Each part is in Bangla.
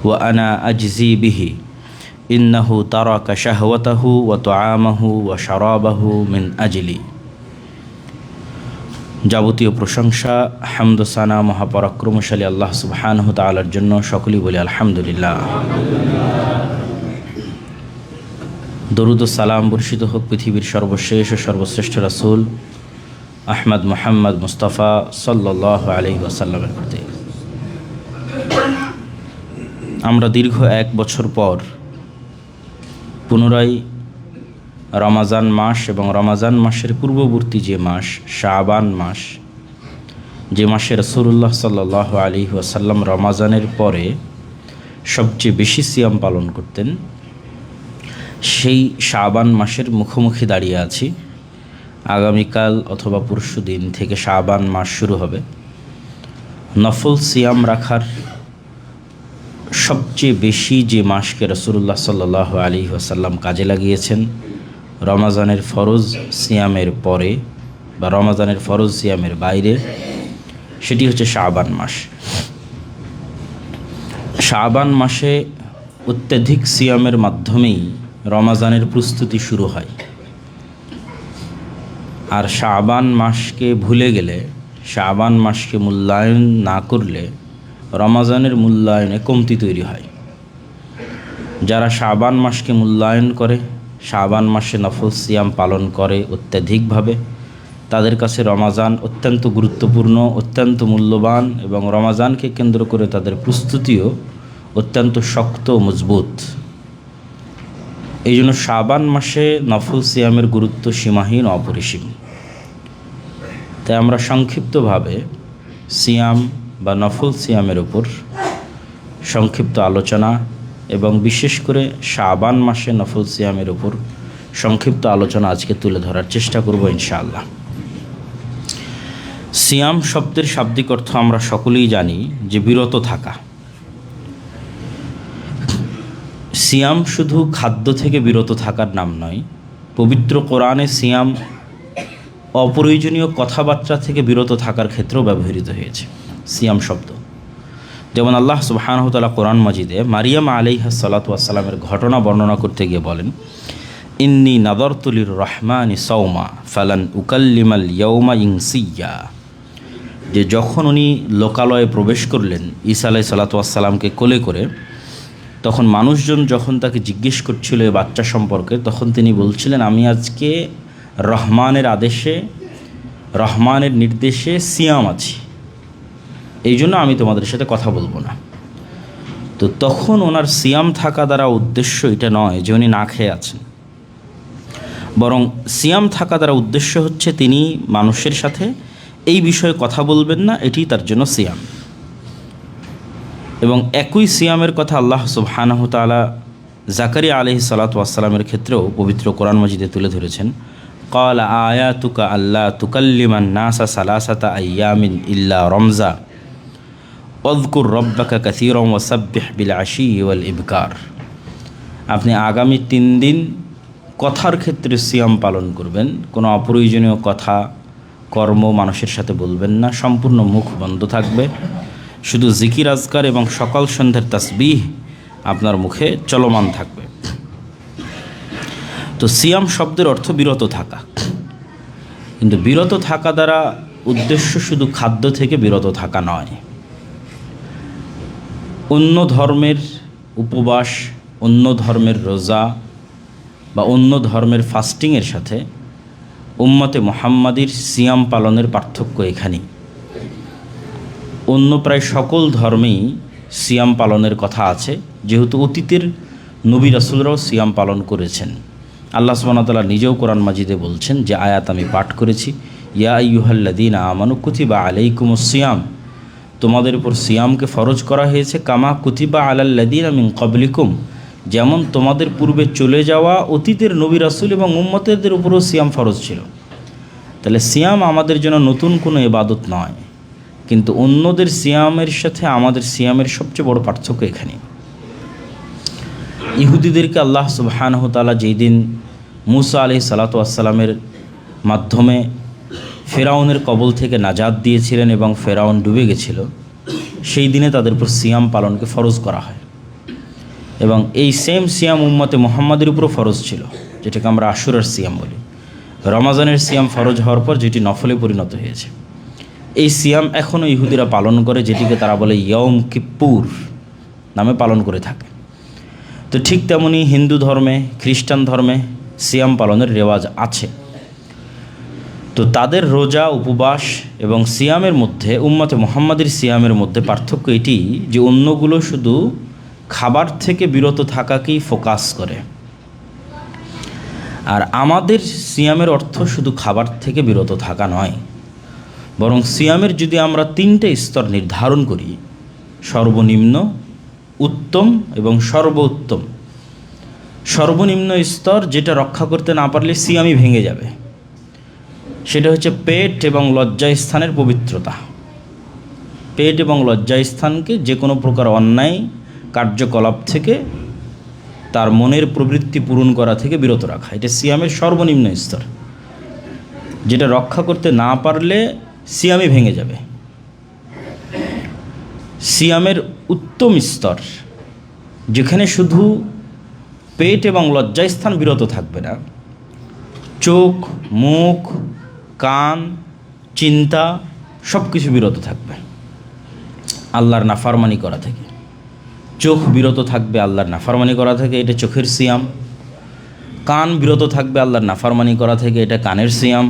ওয়া আনা আজজি বিহি ইন্নাহু তারাকা শাহওয়াতাহু ওয়া তুআমাহু ওয়া শারাবাহু মিন আজলি। যাবতীয় প্রশংসা হামদ সানা মহাপরাক্রমশালী আল্লাহ সুবহানাহু তাআলার জন্য। সকলেই বলি আলহামদুলিল্লাহ। দরুদ ও সালাম বর্ষিত হোক পৃথিবীর সর্বশেষ ও সর্বশ্রেষ্ঠ রাসূল আহমদ মুহাম্মদ মুস্তাফা সাল্লাল্লাহু আলাইহি ওয়াসাল্লামের প্রতি। আমরা দীর্ঘ 1 বছর পর পুনরায় রমাজান মাস এবং রমাজান মাসের পূর্ববর্তী যে মাস শাবান মাস, যে মাসে রাসূলুল্লাহ সাল্লাল্লাহু আলাইহি ওয়াসাল্লাম রমাজানের পরে সবচেয়ে বেশি সিয়াম পালন করতেন, সেই শাবান মাসের মুখোমুখি দাঁড়িয়ে আছি। আগামীকাল অথবা পরশু দিন থেকে শাবান মাস শুরু হবে। নফল সিয়াম রাখার সবচেয়ে বেশি যে মাসকে রাসূলুল্লাহ সাল্লাল্লাহু আলাইহি ওয়াসাল্লাম কাজে লাগিয়েছেন রমাজানের ফরজ সিয়ামের পরে বা রমাজানের ফরজ সিয়ামের বাইরে, সেটি হচ্ছে শাবান মাস। শাবান মাসে অত্যধিক সিয়ামের মাধ্যমেই রমাজানের প্রস্তুতি শুরু হয়। আর শাবান মাসকে ভুলে গেলে, শাবান মাসকে মূল্যায়ন না করলে রমাজানের মূল্যায়নে কমতি তৈরি হয়। যারা শাবান মাসকে মূল্যায়ন করে, শাবান মাসে নফল সিয়াম পালন করে অত্যাধিকভাবে, তাদের কাছে রমাজান অত্যন্ত গুরুত্বপূর্ণ, অত্যন্ত মূল্যবান এবং রমাজানকে কেন্দ্র করে তাদের প্রস্তুতিও অত্যন্ত শক্ত ও মজবুত। এই জন্য শাবান মাসে নফল সিয়ামের গুরুত্ব সীমাহীন, অপরিসীম। তাই আমরা সংক্ষিপ্তভাবে সিয়াম বা নফল সিয়ামের উপর সংক্ষিপ্ত আলোচনা এবং বিশেষ করে শাবান মাসে নফল সিয়ামের উপর সংক্ষিপ্ত আলোচনা আজকে তুলে ধরার চেষ্টা করব ইনশাআল্লাহ। সিয়াম শব্দের শাব্দিক অর্থ আমরা সকলেই জানি যে বিরত থাকা। সিয়াম শুধু খাদ্য থেকে বিরত থাকার নাম নয়, পবিত্র কোরআনে সিয়াম অপ্রয়োজনীয় কথাবার্তা থেকে বিরত থাকার ক্ষেত্রেও ব্যবহৃত হয়েছে সিয়াম শব্দ। যেমন আল্লাহ সুবহানাহু ওয়া তাআলা কোরআন মাজিদে মারিয়াম আলাইহিস সালাতু ওয়াস সালামের ঘটনা বর্ণনা করতে গিয়ে বলেন, ইন্নী নাযারতু লির রহমানি সাওমা ফালান উকাল্লিমাল ইয়াওমা ইনসিয়্যা। যে যখন উনি লোকালয়ে প্রবেশ করলেন ঈসা আলাইহিস সালাতু ওয়াস সালামকে কোলে করে, তখন মানুষজন যখন তাকে জিজ্ঞেস করছিল এই বাচ্চা সম্পর্কে, তখন তিনি বলছিলেন, আমি আজকে রহমানের আদেশে, রহমানের নির্দেশে সিয়াম আছি, এই জন্য আমি তোমাদের সাথে কথা বলবো না। তো তখন ওনার সিয়াম থাকা দ্বারা উদ্দেশ্য এটা নয় যে উনি না খেয়ে আছেন, বরং সিয়াম থাকা দ্বারা উদ্দেশ্য হচ্ছে তিনি মানুষের সাথে এই বিষয়ে কথা বলবেন না, এটি তার জন্য সিয়াম। এবং একই সিয়ামের কথা আল্লাহ সুবহানাহু ওয়া তাআলা জাকারিয়া আলাইহিস সালাতু ওয়াস সালামের ক্ষেত্রেও পবিত্র কোরআন মাজিদে তুলে ধরেছেন। ক্বালা আয়াতুকা আল্লা তুকাল্লিমান নাসা সালাসাতা আইয়ামিন ইল্লা রমজা ওযকুর রাব্বাকা কাসীরান ওয়াসাব্বিহ বিল আশিয়্যি ওয়াল ইবকার। আপনি আগামী 3 দিন কথার ক্ষেত্রে সিয়াম পালন করবেন। কোনো অপ্রয়োজনীয় কথা, কর্ম মানুষের সাথে বলবেন না, সম্পূর্ণ মুখ বন্ধ থাকবে, শুধু জিকির আজকার এবং সকাল সন্ধ্যার তাসবিহ আপনার মুখে চলমান থাকবে। তো সিয়াম শব্দের অর্থ বিরত থাকা, কিন্তু বিরত থাকা দ্বারা উদ্দেশ্য শুধু খাদ্য থেকে বিরত থাকা নয়। অন্য ধর্মের উপবাস, অন্য ধর্মের রোজা বা অন্য ধর্মের ফাস্টিংয়ের সাথে উম্মতে মুহাম্মাদির সিয়াম পালনের পার্থক্য এখানেই। অন্য প্রায় সকল ধর্মেই সিয়াম পালনের কথা আছে, যেহেতু অতীতের নবী রাসূলরাও সিয়াম পালন করেছেন। আল্লাহ সুবহানাহু ওয়া তাআলা নিজেও কোরআন মাজিদে বলছেন, যে আয়াত আমি পাঠ করেছি, ইয়া আইয়ুহাল্লাযীনা আমানু কুতিবা আলাইকুমুস সিয়াম, তোমাদের উপর সিয়ামকে ফরজ করা হয়েছে, কামা কুতিবা আলাল্লাযীনা মিন ক্বাবলিকুম, যেমন তোমাদের পূর্বে চলে যাওয়া অতীতের নবী রাসূল এবং উম্মতেদের উপরও সিয়াম ফরজ ছিল। তাহলে সিয়াম আমাদের জন্য নতুন কোনো ইবাদত নয়, কিন্তু অন্যদের সিয়ামের সাথে আমাদের সিয়ামের সবচেয়ে বড় পার্থক্য এখানে। ইহুদিদেরকে আল্লাহ সুবহানাহু ওয়া তাআলা যেই দিন মূসা আলাইহিস সালাতু ওয়াস সালামের মাধ্যমে ফেরাউনের কবল থেকে নাজাত দিয়েছিলেন এবং ফেরাউন ডুবে গেছিল, সেই দিনে তাদের উপর সিয়াম পালনকে ফরজ করা হয়। এবং এই সেম সিয়াম উম্মতে মুহাম্মাদের উপরও ফরজ ছিল, যেটাকে আমরা আশুরার সিয়াম বলি। রমাজানের সিয়াম ফরজ হওয়ার পর যেটি নফলে পরিণত হয়েছে, এই সিয়াম এখনও ইহুদিরা পালন করে, যেটিকে তারা বলে ইয়ম কিপ্পুর নামে পালন করে থাকে। তো ঠিক তেমনি হিন্দু ধর্মে, খ্রিস্টান ধর্মে সিয়াম পালনের রেওয়াজ আছে। তো তাদের রোজা, উপবাস এবং সিয়ামের মধ্যে, উম্মতে মুহাম্মাদের সিয়ামের মধ্যে পার্থক্য এটি যে অন্যগুলো শুধু খাবার থেকে বিরত থাকাকেই ফোকাস করে, আর আমাদের সিয়ামের অর্থ শুধু খাবার থেকে বিরত থাকা নয়, বরং সিয়ামের যদি আমরা 3টে স্তর নির্ধারণ করি, সর্বনিম্ন, উত্তম এবং সর্বোত্তম। সর্বনিম্ন স্তর যেটা রক্ষা করতে না পারলে সিয়ামই ভেঙে যাবে, সেটা হচ্ছে পেট এবং লজ্জাস্থানের পবিত্রতা। পেট এবং লজ্জাস্থানকে যে কোনো প্রকার অন্যায় কার্যকলাপ থেকে, তার মনের প্রবৃত্তি পূরণ করা থেকে বিরত রাখা, এটা সিয়ামের সর্বনিম্ন স্তর, যেটা রক্ষা করতে না পারলে সিয়ামই ভেঙে যাবে। সিয়ামের উত্তম স্তর, যেখানে শুধু পেট এবং লজ্জাস্থান বিরত থাকবে না, চোখ, মুখ, কান, চিন্তা সব কিছু বিরত থাকবে আল্লাহর নাফরমানি করা থেকে। চোখ বিরত থাকবে আল্লাহর নাফরমানি করা থেকে, এটা চোখের সিয়াম। কান বিরত থাকবে আল্লাহর নাফরমানি করা থেকে, এটা কানের সিয়াম।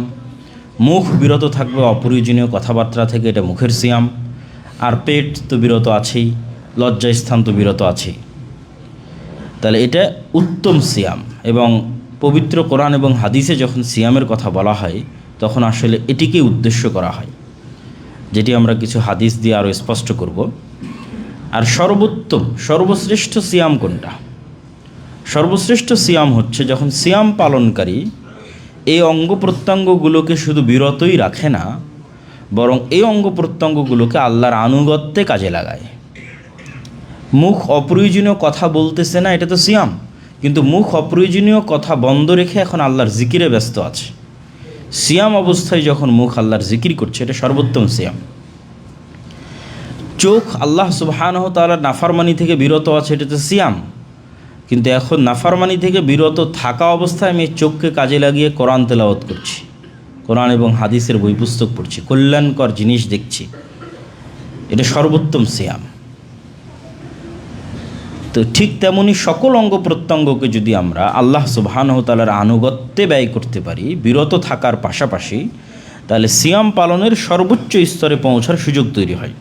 মুখ বিরত থাকবে অপ্রয়োজনীয় কথাবার্তা থেকে, এটা মুখের সিয়াম। আর পেট তো বিরত আছেই, লজ্জাস্থান তো বিরত আছেই। তাহলে এটা উত্তম সিয়াম। এবং পবিত্র কোরআন এবং হাদিসে যখন সিয়ামের কথা বলা হয়, তখন আসলে এটিকে উদ্দেশ্য করা হয়, যেটি আমরা কিছু হাদিস দিয়ে আরও স্পষ্ট করব। আর সর্বোত্তম, সর্বশ্রেষ্ঠ সিয়াম কোনটা? সর্বশ্রেষ্ঠ সিয়াম হচ্ছে যখন সিয়াম পালনকারী এই অঙ্গ প্রত্যঙ্গগুলোকে শুধু বিরতই রাখে না, বরং এই অঙ্গ প্রত্যঙ্গগুলোকে আল্লাহর আনুগত্যে কাজে লাগায়। মুখ অপ্রয়োজনীয় কথা বলতেছে না, এটা তো সিয়াম, কিন্তু মুখ অপ্রয়োজনীয় কথা বন্ধ রেখে এখন আল্লাহর জিকিরে ব্যস্ত আছে। সিয়াম অবস্থায় যখন মুখ আল্লাহর জিকির করছে, এটা সর্বোত্তম সিয়াম। চোখ আল্লাহ সুবহানাহু ওয়া তাআলার নাফরমানি থেকে বিরত আছে, এটা তো সিয়াম, কিন্তু এখন নাফরমানি থেকে বিরত থাকা অবস্থায় আমি চোখকে কাজে লাগিয়ে কোরআন তেলাওয়াত করছি, কোরআন এবং হাদিসের বই পুস্তক পড়ছি, কল্যাণকর জিনিস দেখছি, এটা সর্বোত্তম সিয়াম। তো ঠিক তেমনি সকল অঙ্গ প্রত্যঙ্গকে যদি আমরা আল্লাহ সুবহানাহু ওয়া তাআলার আনুগত্যে ব্যয় করতে পারি বিরত থাকার পাশাপাশি, তাহলে সিয়াম পালনের সর্বোচ্চ স্তরে পৌঁছার সুযোগ তৈরি হয়।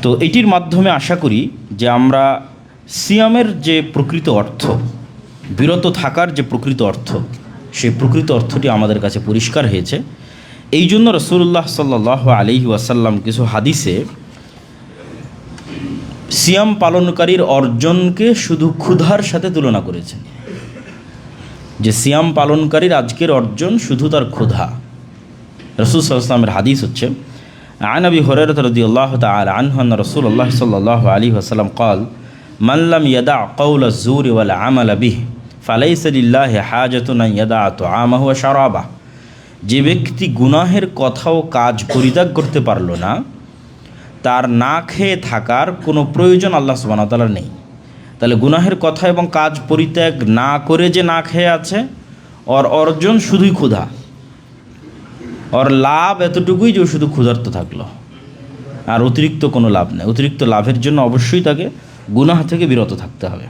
তো এটির মাধ্যমে আশা করি যে আমরা সিয়ামের যে প্রকৃত অর্থ, বিরত থাকার যে প্রকৃত অর্থ, সেই প্রকৃত অর্থটি আমাদের কাছে পরিষ্কার হয়েছে। এই জন্য রাসূলুল্লাহ সাল্লাল্লাহু আলাইহি ওয়াসাল্লাম কিছু হাদিসে সিয়াম পালনকারীর অর্জনকে শুধু ক্ষুধার সাথে তুলনা করেছেন, যে সিয়াম পালনকারীর আজকের অর্জন শুধু তার ক্ষুধা। রাসূল সাল্লাল্লাহু আলাইহি ওয়াসাল্লামের হাদিস হচ্ছে, عن أبي هريرة رضي الله تعالى عنه أن رسول الله صلى الله عليه وسلم قال من لم يدع قول الزور والعمل به فليس لله حاجة أن يدع طعامه وشرابه। যে ব্যক্তি গুনাহের কথা ও কাজ পরিত্যাগ করতে পারলো না, তার না খেয়ে থাকার কোনো প্রয়োজন আল্লাহ সুবহানাহু ওয়া তাআলার নেই। তাহলে গুনাহের কথা এবং কাজ পরিত্যাগ না করে যে না খেয়ে আছে, ওর অর্জন শুধুই ক্ষুধা, ওর লাভ এতটুকুই যে শুধু ক্ষুধার্ত থাকলো, আর অতিরিক্ত কোনো লাভ নেই। অতিরিক্ত লাভের জন্য অবশ্যই তাকে গুনাহ থেকে বিরত থাকতে হবে।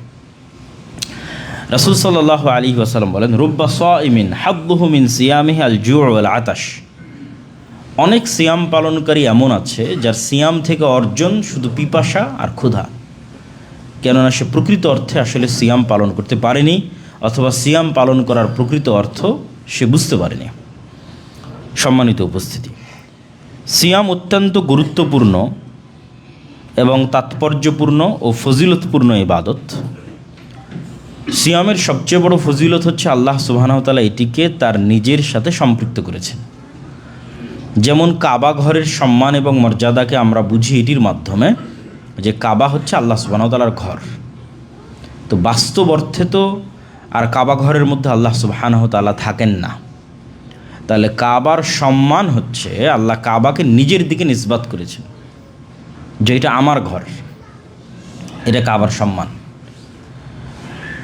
রাসূল সাল্লাল্লাহু আলাইহি ওয়াসাল্লাম বলেন, রুব্বা সাইমিন হাদ্দুহু মিন সিয়ামিহি আল জু' ওয়াল আতাশ। অনেক সিয়াম পালনকারী এমন আছে যার সিয়াম থেকে অর্জন শুধু পিপাসা আর ক্ষুধা, কেননা সে প্রকৃত অর্থে আসলে সিয়াম পালন করতে পারেনি, অথবা সিয়াম পালন করার প্রকৃত অর্থ সে বুঝতে পারেনি। সম্মানিত উপস্থিতি, সিয়াম অত্যন্ত গুরুত্বপূর্ণ এবং তাৎপর্যপূর্ণ ও ফজিলতপূর্ণ ইবাদত। সিয়ামের সবচেয়ে বড় ফজিলত হচ্ছে আল্লাহ সুবহানাহু ওয়া তাআলা এটিকে তার নিজের সাথে সম্পৃক্ত করেছেন। যেমন কাবা ঘরের সম্মান এবং মর্যাদাকে আমরা বুঝি এটির মাধ্যমে, যে কাবা হচ্ছে আল্লাহ সুবহানাহু ওয়া তাআলার ঘর। তো বাস্তব অর্থে তো আর কাবা ঘরের মধ্যে আল্লাহ সুবহানাহু ওয়া তাআলা থাকেন না। তাহলে কাবার সম্মান হচ্ছে আল্লাহ কাবাকে নিজের দিকে নিসবাত করেছেন, যে এটা আমার ঘর। এটা কাবার সম্মান।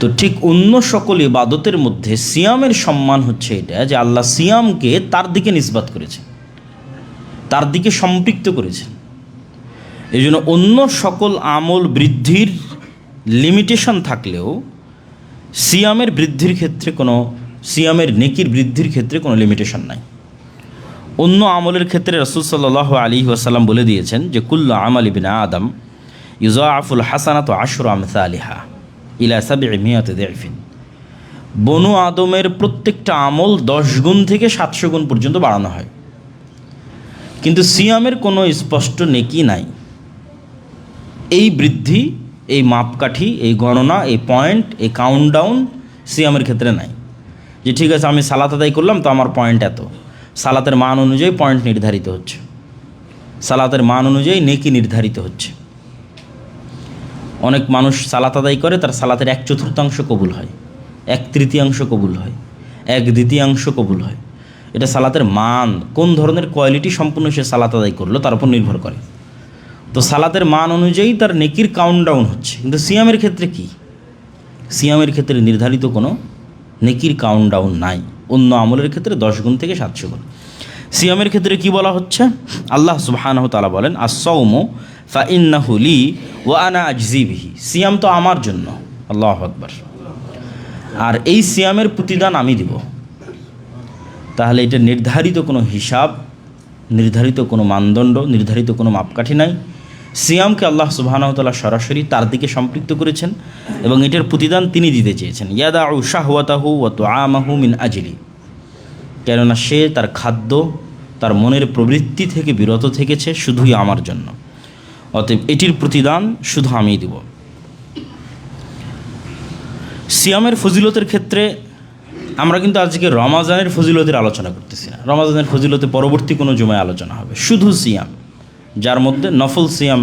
তো ঠিক অন্য সকল ইবাদতের মধ্যে সিয়ামের সম্মান হচ্ছে এটা যে আল্লাহ সিয়ামকে তার দিকে নিসবাত করেছেন, তার দিকে সম্পৃক্ত করেছেন। এই জন্য অন্য সকল আমল বৃদ্ধির লিমিটেশন থাকলেও সিয়ামের বৃদ্ধির ক্ষেত্রে সিয়ামের নেকির বৃদ্ধির ক্ষেত্রে কোনো লিমিটেশন নাই। অন্য আমলের ক্ষেত্রে রাসূল সাল্লাল্লাহু আলাইহি ওয়াসাল্লাম বলে দিয়েছেন যে কুল্লু আমাল ইবনে আদম ইউযাআফুল হাসানাতু আশরু আমসালিহা ইলা 700 দিফিন। বনু আদমের প্রত্যেকটা আমল 10 গুণ থেকে 700 গুণ পর্যন্ত বাড়ানো হয়, কিন্তু সিয়ামের কোনো স্পষ্ট নেকি নাই। এই বৃদ্ধি, এই মাপকাঠি, এই গণনা, এই পয়েন্ট, এই কাউন্টডাউন সিয়ামের ক্ষেত্রে নাই যে ঠিক আছে আমি সালাত আদায় করলাম তো আমার পয়েন্ট এত। সালাতের মান অনুযায়ী পয়েন্ট নির্ধারিত হচ্ছে, সালাতের মান অনুযায়ী নেকি নির্ধারিত হচ্ছে। অনেক মানুষ সালাত আদায় করে, তার সালাতের 1/4 কবুল হয়, 1/3 কবুল হয়, 1/2 কবুল হয়। এটা সালাতের মান, কোন ধরনের কোয়ালিটি সম্পূর্ণ সে সালাত আদায় করলো তার উপর নির্ভর করে। তো সালাতের মান অনুযায়ী তার নেকির কাউন্টডাউন হচ্ছে। কিন্তু সিয়ামের ক্ষেত্রে কি? সিয়ামের ক্ষেত্রে নির্ধারিত কোনো নেকির কাউন্টডাউন নাই। অন্য আমলের ক্ষেত্রে 10 গুণ থেকে 700 গুণ। সিয়ামের ক্ষেত্রে কি বলা হচ্ছে? আল্লাহ সুবহানাহু তাআলা বলেন আস-সাওমু ফাইন্নাহু লি ওয়া আনা আজজি বিহি। সিয়াম তো আমার জন্য, আল্লাহু আকবার, আর এই সিয়ামের প্রতিদান আমি দিব। তাহলে এটা নির্ধারিত কোনো হিসাব, নির্ধারিত কোনো মানদণ্ড, নির্ধারিত কোনো মাপকাঠি নাই। সিয়ামকে আল্লাহ সুবহানাহু ওয়া তাআলা সরাসরি তার দিকে সম্পৃক্ত করেছেন এবং এটার প্রতিদান তিনি দিতে চেয়েছেন। ইয়াদাউ শাহওয়াতাহু ওয়া তুআমাহু মিন আজলি, কেননা সে তার খাদ্য, তার মনের প্রবৃত্তি থেকে বিরত থেকেছে শুধুই আমার জন্য, অতএব এটির প্রতিদান শুধু আমিই দিব। সিয়ামের ফজিলতের ক্ষেত্রে আমরা কিন্তু আজকে রমাজানের ফজিলতের আলোচনা করতেছি না। রমাজানের ফজিলতে পরবর্তী কোনো জুমায় আলোচনা হবে। শুধু সিয়াম, যার মধ্যে নফল সিয়াম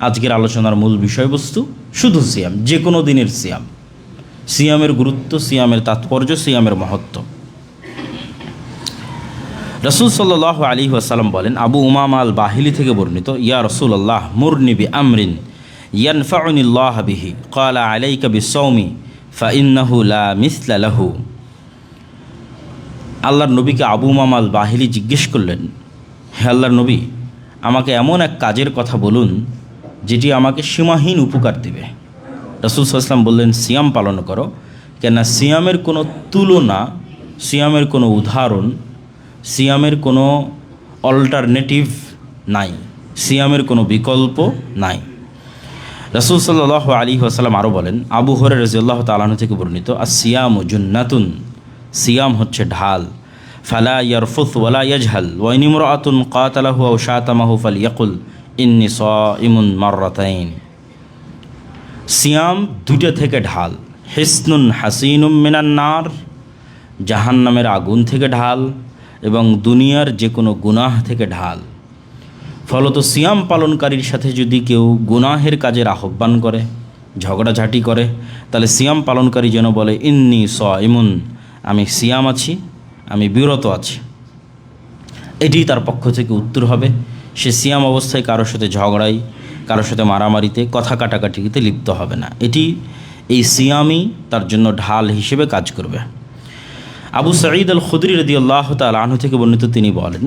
আজকের আলোচনার মূল বিষয়বস্তু। শুধু সিয়াম, যে কোনো দিনের সিয়াম, সিয়ামের গুরুত্ব, সিয়ামের তাৎপর্য, সিয়ামের মহত্ব। রাসূল সাল্লাল্লাহু আলাইহি ওয়াসাল্লাম বলেন, আবু উমামা আল বাহিলি থেকে বর্ণিত, ইয়া রাসূলুল্লাহ মুরনি বি আমরিন ইয়ানফাউনিল্লাহু বিহি ক্বালা আলাইকা বিস-সাওমি ফাইন্নাহু লা মিসলা লাহু। আল্লাহর নবীকে আবু উমামা আল বাহিলি জিজ্ঞেস করলেন, হে আল্লাহর নবী, আমাকে এমন এক কাজের কথা বলুন যেটি আমাকে সীমাহীন উপকার দেবে। রাসূল সাল্লাল্লাহু আলাইহি ওয়াসাল্লাম বললেন, সিয়াম পালন করো, কেননা সিয়ামের কোনো তুলনা, সিয়ামের কোনো উদাহরণ, সিয়ামের কোনো অল্টারনেটিভ নাই, সিয়ামের কোনো বিকল্প নাই। রাসূল সাল্লাল্লাহু আলাইহি ওয়াসাল্লাম আরও বলেন, আবু হুরায়রা রাদিয়াল্লাহু তাআলা আনহু থেকে বর্ণিত, আস-সিয়ামু জুন্নাতুন, সিয়াম হচ্ছে ঢাল। ফালা ইয়ারফুথ ওয়ালা ইয়াজহাল ওয়া ইন ইমরাআতুন কাতালাহু আও শাতামাহু ফালইয়াকুল ইন্নী সাইমুন মাররাতাইন। সিয়াম দুইটা থেকে ঢাল। হিসনুন হাসিনুম মিনান নার, জাহান্নামের আগুন থেকে ঢাল, এবং দুনিয়ার যে কোনো গুনাহ থেকে ঢাল। ফলত সিয়াম পালনকারীর সাথে যদি কেউ গুনাহের কাজের আহ্বান করে, ঝগড়াঝাটি করে, তাহলে সিয়াম পালনকারী যেন বলে ইন্নী সাইমুন, আমি সিয়াম আছি, আমি বিরত আছি। এটি তার পক্ষ থেকে উত্তর হবে। সে সিয়াম অবস্থায় কারোর সাথে ঝগড়াই, কারোর সাথে মারামারিতে, কথা কাটাকাটিতে লিপ্ত হবে না। এই সিয়ামই তার জন্য ঢাল হিসেবে কাজ করবে। আবু সাঈদ আল খুদরি রাদিয়াল্লাহু তাআলা আনহু থেকে বর্ণিত, তিনি বলেন,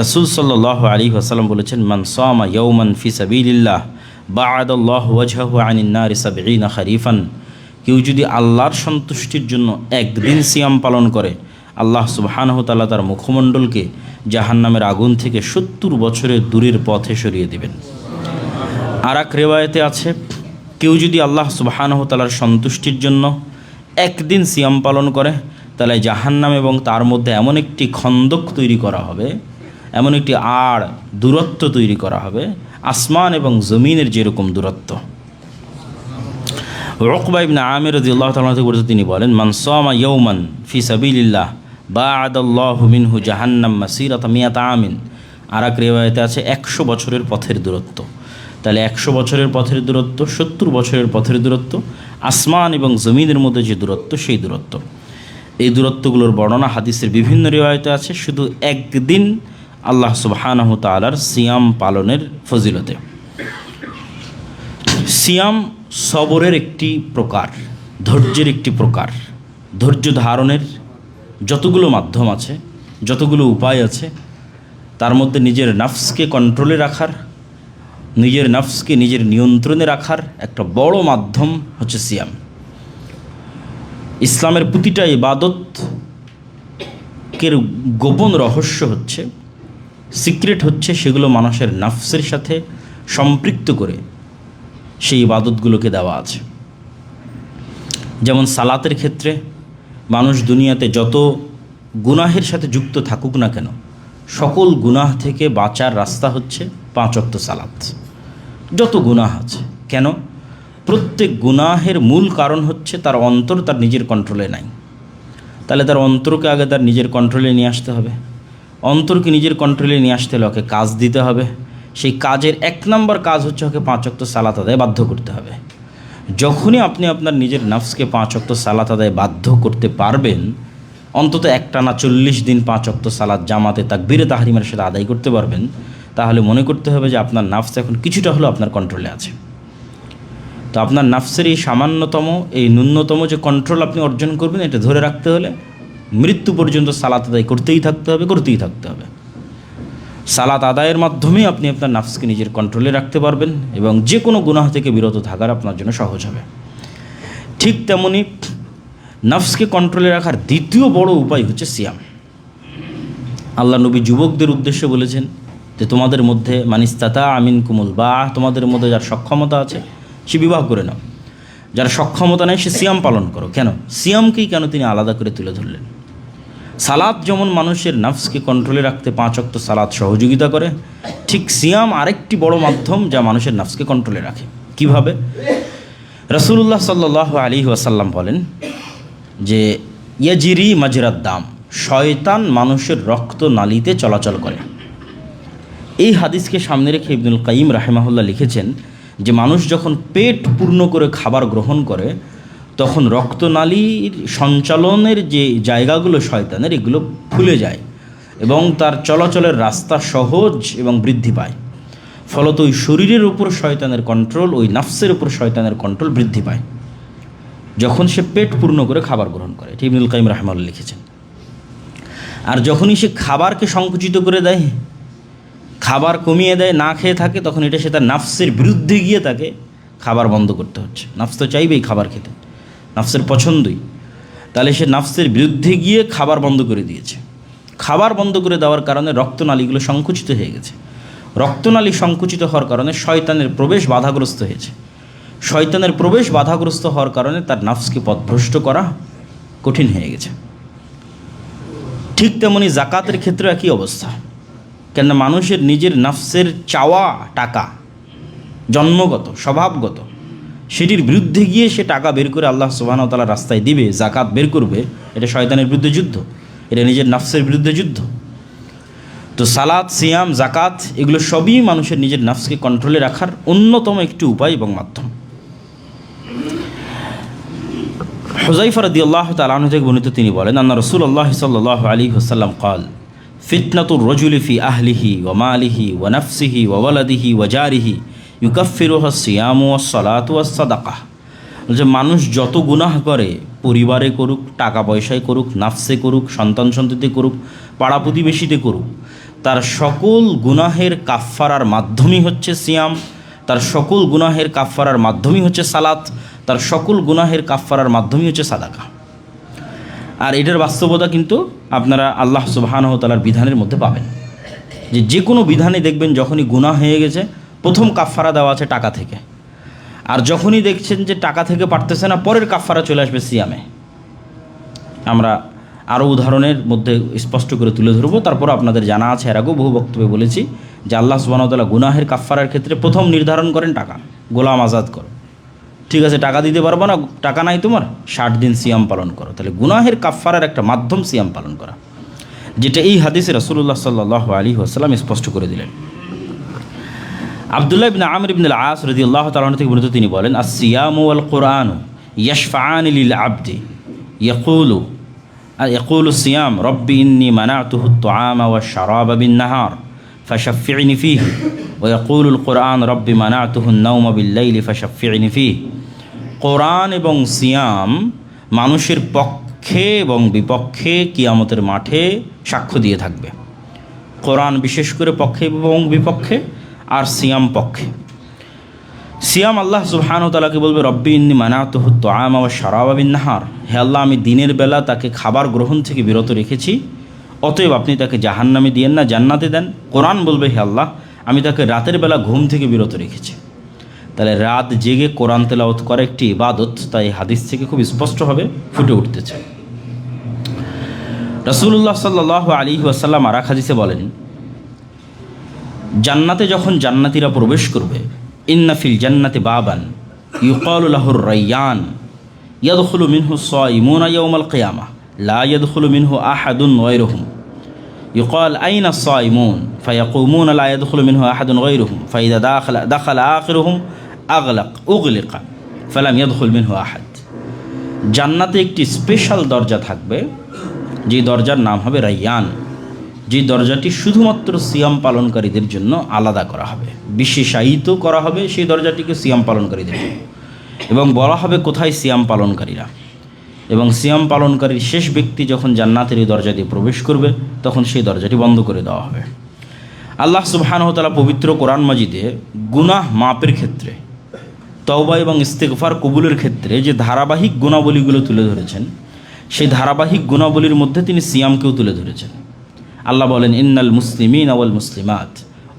রাসূল সাল্লাল্লাহু আলাইহি ওয়াসাল্লাম বলেছেন, মান সামা ইয়াওমান ফি সাবিলিল্লাহ বা'আদাল্লাহু ওয়াজহাহু আনিন নারি 70 খরিফান। কেউ যদি আল্লাহর সন্তুষ্টির জন্য একদিন সিয়াম পালন করে, আল্লাহ সুবহানাহু তাআলা তার মুখমণ্ডলকে জাহান্নামের আগুন থেকে 70 বছরের দূরের পথে সরিয়ে দিবেন। আর এক রিওয়ায়াতে আছে, কেউ যদি আল্লাহ সুবহানাহু তাআলার সন্তুষ্টির জন্য একদিন সিয়াম পালন করে, তাহলে জাহান্নাম এবং তার মধ্যে এমন একটি খন্দক তৈরি করা হবে, এমন একটি দূরত্ব তৈরি করা হবে, আসমান এবং জমিনের যেরকম দূরত্ব। উকবা ইবনে আমির রাদিয়াল্লাহু তাআলা থেকে বর্ণিত, তিনি বলেন, মান সামা ইয়াওমান ফি সাবিলিল্লাহ বা'আদাল্লাহু মিনহু জাহান্নাম মাসিরাতা মিয়াতা আমিন। আর এক রিওয়ায়াতে আছে 100 বছরের পথের দূরত্ব। তাহলে 100 বছরের পথের দূরত্ব, 70 বছরের পথের দূরত্ব, আসমান এবং জমিনের মধ্যে যে দূরত্ব, সেই দূরত্ব। এই দূরত্বগুলোর বর্ণনা হাদিসের বিভিন্ন রিওয়ায়াতে আছে, শুধু একদিন আল্লাহ সুবহানাহু তাআলার সিয়াম পালনের ফজিলতে। সিয়াম সবরের একটি প্রকার, ধৈর্যের একটি প্রকার। ধৈর্য ধারণের যতগুলো মাধ্যম আছে, যতগুলো উপায় আছে, তার মধ্যে নিজের নফসকে কন্ট্রোলে রাখার, নিজের নফসকে নিজের নিয়ন্ত্রণে রাখার একটা বড় মাধ্যম হচ্ছে সিয়াম। ইসলামের প্রতিটা ইবাদতের গোপন রহস্য হচ্ছে, সিক্রেট হচ্ছে, সেগুলো মানুষের নফসের সাথে সম্পৃক্ত করে সেই ইবাদতগুলোকে দেওয়া আছে। যেমন সালাতের ক্ষেত্রে মানুষ দুনিয়াতে যত গুনাহের সাথে যুক্ত থাকুক না কেন, সকল গুনাহ থেকে বাঁচার রাস্তা হচ্ছে 5 ওয়াক্ত সালাত। যত গুনাহ আছে কেন, প্রত্যেক গুনাহের মূল কারণ হচ্ছে তার অন্তর তার নিজের কন্ট্রোলে নাই। তাহলে তার অন্তরকে আগে তার নিজের কন্ট্রোলে নিয়ে আসতে হবে। অন্তরকে নিজের কন্ট্রোলে নিয়ে আসতে হলে ওকে কাজ দিতে হবে। সেই কাজের 1 নম্বর কাজ হচ্ছে ওকে 5 ওয়াক্ত সালাত আদায় বাধ্য করতে হবে। যখনই আপনি আপনার নিজের নফসকে 5 ওয়াক্ত সালাত আদায় বাধ্য করতে পারবেন, অন্তত একটানা 40 দিন 5 ওয়াক্ত সালাত জামাতে তাকবীরে তাহরিমের সাথে আদায় করতে পারবেন, তাহলে মনে করতে হবে যে আপনার নফস এখন কিছুটা হলেও আপনার কন্ট্রোলে আছে। তো আপনার নফসের এই সামান্যতম, এই ন্যূনতম যে কন্ট্রোল আপনি অর্জন করবেন, এটা ধরে রাখতে হলে মৃত্যু পর্যন্ত সালাত আদায় করতেই থাকতে হবে। সালাত আদায়ের মাধ্যমেই আপনি আপনার নফসকে নিজের কন্ট্রোলে রাখতে পারবেন এবং যে কোনো গুনাহ থেকে বিরত থাকার আপনার জন্য সহজ হবে। ঠিক তেমনি নফসকে কন্ট্রোলে রাখার দ্বিতীয় বড় উপায় হচ্ছে সিয়াম। আল্লাহ নবী যুবকদের উদ্দেশ্যে বলেছেন যে তোমাদের মধ্যে মানিস্তাতা আমিন কুমুল বা, তোমাদের মধ্যে যার সক্ষমতা আছে সে বিবাহ করে নাও, যার সক্ষমতা নেই সে সিয়াম পালন করো। কেন সিয়ামকেই কেন তিনি আলাদা করে তুলে ধরলেন? সালাত যেমন মানুষের নফসকে কন্ট্রোলে রাখতে 5 ওয়াক্ত সালাত সহযোগিতা করে, ঠিক সিয়াম আরেকটি বড় মাধ্যম যা মানুষের নফসকে কন্ট্রোলে রাখে। কিভাবে? রাসূলুল্লাহ সাল্লাল্লাহু আলাইহি ওয়াসাল্লাম বলেন যে ইয়াজিরি মাজরাদ দাম, শয়তান মানুষের রক্ত নালীতে চলাচল করে। এই হাদিসকে সামনে রেখে ইবনুল কাইয়িম রাহিমাহুল্লাহ লিখেছেন যে মানুষ যখন পেট পূর্ণ করে খাবার গ্রহণ করে, তখন রক্তনালীর সঞ্চালনের যে জায়গাগুলো শয়তানের, এগুলো খুলে যায় এবং তার চলাচলের রাস্তা সহজ এবং বৃদ্ধি পায়। ফলত ওই শরীরের উপর শয়তানের কন্ট্রোল, ওই নফসের উপর শয়তানের কন্ট্রোল বৃদ্ধি পায় যখন সে পেট পূর্ণ করে খাবার গ্রহণ করে। এটা ইবনুল কাইয়িম রাহিমাহুল্লাহ লিখেছেন। আর যখনই সে খাবারকে সংকুচিত করে দেয়, খাবার কমিয়ে দেয়, না খেয়ে থাকে, তখন এটা সে তার নফসের বিরুদ্ধে গিয়ে তাকে খাবার বন্ধ করতে হচ্ছে। নফস তো চাইবেই খাবার খেতে, নফসের পছন্দই। তাহলে সে নফসের বিরুদ্ধে গিয়ে খাবার বন্ধ করে দিয়েছে। খাবার বন্ধ করে দেওয়ার কারণে রক্তনালীগুলো সংকুচিত হয়ে গেছে। রক্তনালী সংকুচিত হওয়ার কারণে শয়তানের প্রবেশ বাধাগ্রস্ত হয়েছে। শয়তানের প্রবেশ বাধাগ্রস্ত হওয়ার কারণে তার নফসকে পথভ্রষ্ট করা কঠিন হয়ে গেছে। ঠিক তেমনি জাকাতের ক্ষেত্রে একই অবস্থা। কেননা মানুষের নিজের নফসের চাওয়া টাকা জন্মগত, স্বভাবগত, সেটির বিরুদ্ধে গিয়ে সে টাকা বের করে আল্লাহ সুবহানাহু ওয়া তাআলার রাস্তায় দিবে, জাকাত বের করবে, এটা শয়তানের বিরুদ্ধে যুদ্ধ, এটা নিজের নফসের বিরুদ্ধে যুদ্ধ। তো সালাত, সিয়াম, জাকাত এগুলো সবই মানুষের নিজের নফসকে কন্ট্রোলে রাখার অন্যতম একটি উপায় এবং মাধ্যম। হুযায়ফা রাদিয়াল্লাহু তাআলা আনহু থেকে বর্ণিত, তিনি বলেন আন্না রাসূলুল্লাহ সাল্লাল্লাহু আলাইহি ওয়াসাল্লাম قال ফিতনাতুর রাজুলি ফি আহলিহি ওয়া মালিহি ওয়া নাফসিহি ওয়া ওয়ালাদিহি ওয়া জারিহি ইউকাফিরুহা সিয়ামু ওয়াস সালাতু ওয়াস সাদাকাহ। যে মানুষ যত গুনাহ করে, পরিবারে করুক, টাকা পয়সায় করুক, নাফসে করুক, সন্তান সন্ততিতে করুক, পাড়া প্রতিবেশীতে করুক, তার সকল গুনাহের কাফফারার মাধ্যমই হচ্ছে সিয়াম, তার সকল গুনাহের কাফফারার মাধ্যমই হচ্ছে সালাত, তার সকল গুনাহের কাফফারার মাধ্যমই হচ্ছে সাদাকা। আর এটার বাস্তবতা কিন্তু আপনারা আল্লাহ সুবহানাহু ওয়া তাআলার বিধানের মধ্যে পাবেন। যে কোনো বিধানে দেখবেন যখনই গুনাহ হয়ে গেছে, প্রথম কাফফারা দেওয়া আছে টাকা থেকে। আর যখনই দেখছেন যে টাকা থেকে পারতেছে না, পরের কাফফারা চলে আসবে সিয়ামে। আমরা আরও উদাহরণের মধ্যে স্পষ্ট করে তুলে ধরবো। তারপর আপনাদের জানা আছে, এর আগেও বহু বক্তব্যে বলেছি যে আল্লাহ সুবহানাহু ওয়া তাআলা গুনাহের কাফফারার ক্ষেত্রে প্রথম নির্ধারণ করেন টাকা, গোলাম আজাদ করো। ঠিক আছে, টাকা দিতে পারবো না, টাকা নাই তোমার, 60 দিন সিয়াম পালন করো। তাহলে গুনাহের কাফফারার একটা মাধ্যম সিয়াম পালন করা, যেটা এই হাদিসে রাসূলুল্লাহ সাল্লাল্লাহু আলাইহি ওয়াসাল্লাম স্পষ্ট করে দিলেন। আব্দুল্লাহ ইবনে আমর ইবনে আল-আস রাদিয়াল্লাহু তাআলা থেকে বর্ণিত, তিনি বলেন আস-সিয়ামু ওয়াল কুরআনু ইয়াশফাআনি লিল আবদি ইয়াকুলু সিয়াম রব্বি ইন্নী মানাতুহু আত-তুআমা ওয়াশ-শারাবা বিন-নাহার ফাশাফি'নি ফীহি ওয়াকুলুল কোরআন রব্বি মানাতুহুন নাওমা বিল্লাইলি ফাশাফি'নি ফিহ। কোরআন এবং সিয়াম মানুষের পক্ষে এবং বিপক্ষে কিয়ামতের মাঠে সাক্ষ্য দিয়ে থাকবে। কোরআন বিশেষ করে পক্ষে এবং বিপক্ষে, আর সিয়াম পক্ষে। সিয়াম আল্লাহ সুবহানাহু ওয়া তাআলাকে বলবে রব্বি ইন্নী মানাতুহু তুআমা ওয়া শারাবা বিন-নাহার, হে আল্লাহ আমি দিনের বেলা তাকে খাবার গ্রহণ থেকে বিরত রেখেছি, অতএব আপনি তাকে জাহান্নামে দিয়েন না, জান্নাতে দেন। কোরআন বলবে হে আল্লাহ আমি তাকে রাতের বেলা ঘুম থেকে বিরত রেখেছি। তাহলে রাত জেগে কোরআন তেলাওয়াত করা একটি ইবাদত, তাই হাদিস থেকে খুব স্পষ্টভাবে ফুটে উঠতেছে। রাসূলুল্লাহ সাল্লাল্লাহু আলাইহি ওয়াসাল্লাম আর এক হাদিসে বলেন, জান্নাতে যখন জান্নাতীরা প্রবেশ করবে, ইন্না ফিল জান্নাতি বাবান ইউকালু লাহুর রায়্যান ইয়াদখুলু মিনহু সাইমুনা ইয়াওমাল কিয়ামাহ লা ইয়াদখুলু মিনহু আহাদুন গায়রুহুম يقال أين الصائمون فيقومون لا يدخل منه أحد غيرهم فإذا دخل آخرهم أغلق فلم يدخل منه أحد। জান্নাতে একটি স্পেশাল দরজা থাকবে, যে দরজার নাম হবে রায়্যান, যে দরজাটি শুধুমাত্র সিয়াম পালনকারীদের জন্য আলাদা করা হবে, বিশেষায়িত করা হবে সেই দরজাটিকে সিয়াম পালনকারীদের জন্য, এবং বলা হবে কোথায় সিয়াম পালনকারীরা। এবং সিয়াম পালনকারীর শেষ ব্যক্তি যখন জান্নাতের এই দরজা দিয়ে প্রবেশ করবে, তখন সেই দরজাটি বন্ধ করে দেওয়া হবে। আল্লাহ সুবহানাহু ওয়া তাআলা পবিত্র কোরআন মাজিদে গুনাহ মাপের ক্ষেত্রে, তওবা এবং ইস্তিগফার কবুলের ক্ষেত্রে যে ধারাবাহিক গুণাবলীগুলো তুলে ধরেছেন, সেই ধারাবাহিক গুণাবলীর মধ্যে তিনি সিয়ামকেও তুলে ধরেছেন। আল্লাহ বলেন, ইন্নাল মুসলিমিনা ওয়াল মুসলিমাত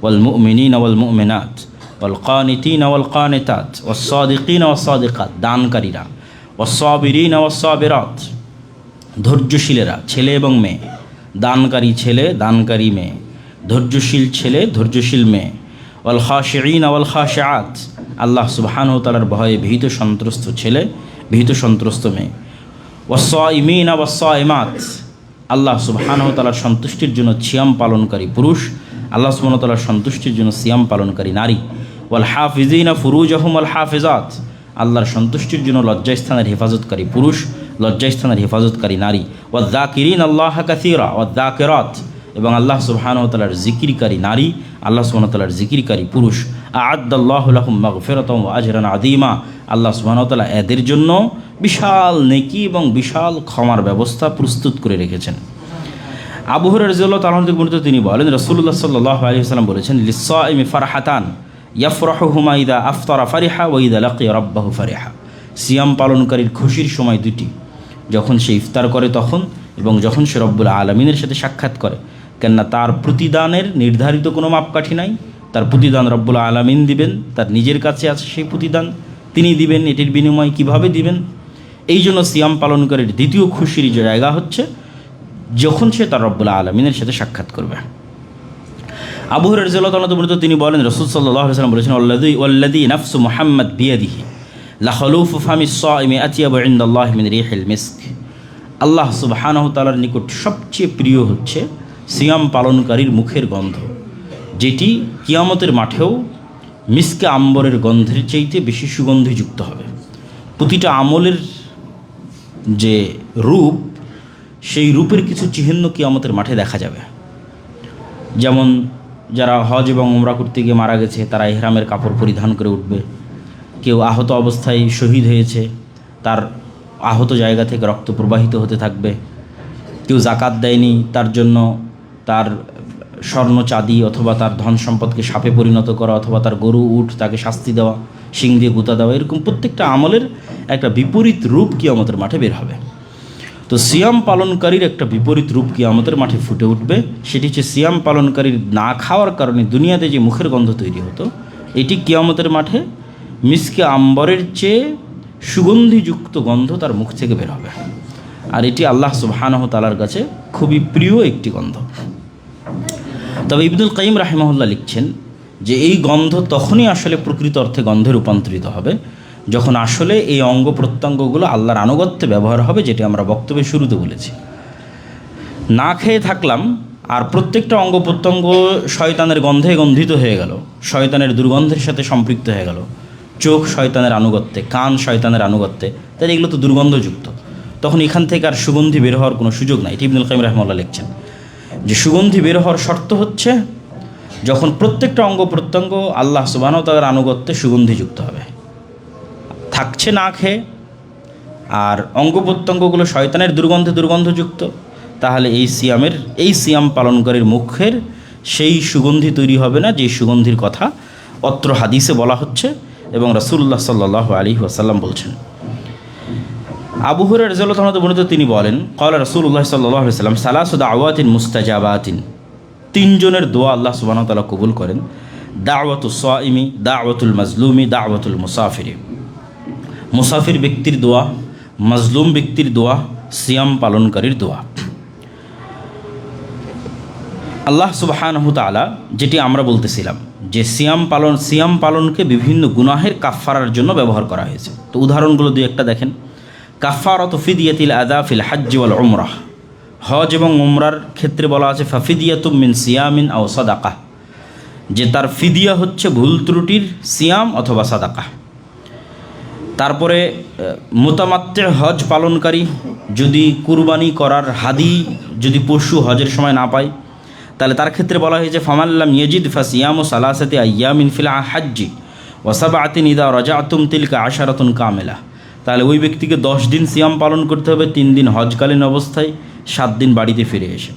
ওয়াল মুমিনিনা ওয়াল মুমিনাত ওয়াল কানিতিনা ওয়াল কানিতাত ওয়াস সাদিকিনা ওয়াস সাদিকাত, দানকারীরা, ওয়াস-সাবিরিনা ওয়াস-সাবিরাত, ধৈর্যশীলেরা, ছেলে এবং মেয়ে, দানকারী ছেলে, দানকারী মেয়ে, ধৈর্যশীল ছেলে, ধৈর্যশীল মেয়ে, ওয়াল খাশিঈনা ওয়াল খাশিআত, আল্লাহ সুবহানাহু ওয়া তাআলার ভয়ে ভীত সন্ত্রস্ত ছেলে, ভীত সন্ত্রস্ত মেয়ে, ওয়াস-সাইমিনা ওয়াস-সাইমাত, আল্লাহ সুবহানাহু ওয়া তাআলার সন্তুষ্টির জন্য সিয়াম পালনকারী পুরুষ, আল্লাহ সুবহানাহু ওয়া তাআলার সন্তুষ্টির জন্য সিয়াম পালনকারী নারী, ওয়াল হাফিজিনা ফুরুজাহুম ওয়াল হাফিজাত, আল্লাহর সন্তুষ্টির জন্য লজ্জাস্থানের হেফাজতকারী পুরুষ, লজ্জাস্থানের হেফাজতকারী নারী, ওয়ায-যাকিরিন আল্লাহ কাসীরা ওয়ায-যাকিরাত, এবং আল্লাহ সুবহানাহু ওয়া তাআলার জিকিরকারী নারী, আল্লাহ সুবহানাহু ওয়া তাআলার জিকিরকারী পুরুষ। আ'আদ্দাল্লাহু লাহুম মাগফিরাতাও ওয়া আজরান আযীমা, আল্লাহ সুবহানাহু ওয়া তাআলা এদের জন্য বিশাল নেকি এবং বিশাল ক্ষমার ব্যবস্থা প্রস্তুত করে রেখেছেন। আবু হুরায়রা রাদিয়াল্লাহু তাআলা থেকে বর্ণিত, তিনি বলেন রাসূলুল্লাহ সাল্লাল্লাহু আলাইহি ওয়াসাল্লাম বলেছেন, লিস-সাইমি ফারহাতান ইয়াফরাহুহুমা ইযা আফতারা ফারিহা ওয়া ইযা লাকিয়া রাব্বাহু ফারিহা। সিয়াম পালনকারীর খুশির সময় দুটি, যখন সে ইফতার করে তখন, এবং যখন সে রব্বুল আলামিনের সাথে সাক্ষাৎ করে। কেননা তার প্রতিদানের নির্ধারিত কোনো মাপকাঠি নাই, তার প্রতিদান রব্বুল আলামিন দিবেন, তার নিজের কাছে আছে সেই প্রতিদান, তিনি দিবেন। এটির বিনিময় কিভাবে দিবেন? এই জন্য সিয়াম পালনকারীর দ্বিতীয় খুশির জায়গা হচ্ছে যখন সে তার রব্বুল আলামিনের সাথে সাক্ষাৎ করবে। আবু হুরায়রা রাদিয়াল্লাহু তাআলা বর্ণিত, তিনি বলেন রাসূল সাল্লাল্লাহু আলাইহি ওয়াসাল্লাম বলেছেন, ওয়াল্লাযী নাফসু মুহাম্মাদ বিয়াদিহি লা খালুফু ফামিস সাইমি আতিয়াবু ইনদাল্লাহি মিন রিহিল মিস্ক। আল্লাহ সুবহানাহু ওয়া তাআলার নিকট সবচেয়ে প্রিয় হচ্ছে সিয়াম পালনকারীর মুখের গন্ধ, যেটি কিয়ামতের মাঠেও মিসকে আম্বরের গন্ধের চাইতে বেশি সুগন্ধিযুক্ত হবে। প্রতিটা আমলের যে রূপ, সেই রূপের কিছু চিহ্ন কিয়ামতের মাঠে দেখা যাবে। যেমন যারা হজ এবং উমরা করতে গিয়ে মারা গেছে, তারা ইহরামের কাপড় পরিধান করে উঠবে। কেউ আহত অবস্থায় শহীদ হয়েছে, তার আহত জায়গা থেকে রক্ত প্রবাহিত হতে থাকবে। কেউ জাকাত দেয়নি, তার জন্য তার স্বর্ণ চাঁদি অথবা তার ধন সম্পদকে সাপে পরিণত করা, অথবা তার গরু উট তাকে শাস্তি দেওয়া, শিং দিয়ে গুঁতা দেওয়া, এরকম প্রত্যেকটা আমলের একটা বিপরীত রূপ কিয়ামতের মাঠে বের হবে। তো সিয়াম পালনকারীর একটা বিপরীত রূপ কিয়ামতের মাঠে ফুটে উঠবে। সেটি হচ্ছে সিয়াম পালনকারীর না খাওয়ার কারণে দুনিয়াতে যে মুখের গন্ধ তৈরি হতো, এটি কিয়ামতের মাঠে মিসকে আম্বরের চেয়ে সুগন্ধিযুক্ত গন্ধ তার মুখ থেকে বের হবে। আর এটি আল্লাহ সুবহানাহু ওয়া তাআলার কাছে খুবই প্রিয় একটি গন্ধ। তবে ইবনুল কাইয়িম রাহিমাহুল্লাহ লিখছেন যে এই গন্ধ তখনই আসলে প্রকৃত অর্থে গন্ধে রূপান্তরিত হবে, যখন আসলে এই অঙ্গ প্রত্যঙ্গগুলো আল্লাহর আনুগত্যে ব্যবহার হবে, যেটি আমরা বক্তব্যের শুরুতে বলেছি। না খেয়ে থাকলাম আর প্রত্যেকটা অঙ্গ প্রত্যঙ্গ শয়তানের গন্ধে গন্ধিত হয়ে গেল, শয়তানের দুর্গন্ধের সাথে সম্পৃক্ত হয়ে গেল। চোখ শয়তানের আনুগত্যে, কান শয়তানের আনুগত্যে, তাই এগুলো তো দুর্গন্ধযুক্ত। তখন এখান থেকে আর সুগন্ধি বের হওয়ার কোনো সুযোগ নাই। এটি ইবনুল কাইয়িম রাহিমাহুল্লাহ লিখছেন যে সুগন্ধি বের হওয়ার শর্ত হচ্ছে যখন প্রত্যেকটা অঙ্গ প্রত্যঙ্গ আল্লাহ সুবহানাহু ওয়া তাআলার আনুগত্যে সুগন্ধিযুক্ত হবে, থাকছে না খেয়ে আর অঙ্গ প্রত্যঙ্গগুলো শয়তানের দুর্গন্ধযুক্ত, তাহলে এই সিয়াম পালনকারীর মুখের সেই সুগন্ধি তৈরি হবে না যে সুগন্ধির কথা অত্র হাদিসে বলা হচ্ছে এবং রাসূলুল্লাহ সাল্লাল্লাহু আলাইহি ওয়াসাল্লাম বলছেন। আবু হুরায়রা রাদিয়াল্লাহু তাআলা বর্ণিত তিনি বলেন, ক্বালা রাসূলুল্লাহ সাল্লাল্লাহু আলাইহি ওয়াসাল্লাম সালাসু দাওয়াতিন মুস্তাজাবাতিন, তিনজনের দোয়া আল্লাহ সুবহানাহু ওয়া তাআলা কবুল করেন। দাওয়াতুস সাইমি, দাওয়াতুল মাজলুমি, দাওয়াতুল মুসাফিরি। মুসাফির ব্যক্তির দোয়া, মাজলুম ব্যক্তির দোয়া, সিয়াম পালনকারীর দোয়া। আল্লাহ সুবহানাহু ওয়া তাআলা যেটি আমরা বলতেছিলাম যে সিয়াম পালনকে বিভিন্ন গুনাহের কাফফারার জন্য ব্যবহার করা হয়েছে। তো উদাহরণগুলো দুই একটা দেখেন। কাফফারাতু ফিদিয়াতিল আদা ফিল হজ্জ ওয়াল উমরাহ, হজ এবং উমরার ক্ষেত্রে বলা আছে ফাফিদিয়াতুম মিন সিয়ামিন আও সাদাকাহ, যে তার ফিদিয়া হচ্ছে ভুল ত্রুটির সিয়াম অথবা সাদাকা। তারপরে মুতামাত্তি হজ পালনকারী যদি কুরবানি করার হাদি যদি পশু হজের সময় না পায়, তাহলে তার ক্ষেত্রে বলা হয়েছে ফামাল্লাম ইয়াজিদ ফাসিয়ামু সালাসাতি আইয়ামিন ফিল হাজ্জি ওয়া সাবআতিন ইযা রাজাতুম তিলকা আশারাতুন কামিলা, তাহলে ওই ব্যক্তিকে 10 দিন সিয়াম পালন করতে হবে, 3 দিন হজকালীন অবস্থায়, 7 দিন বাড়িতে ফিরে এসে।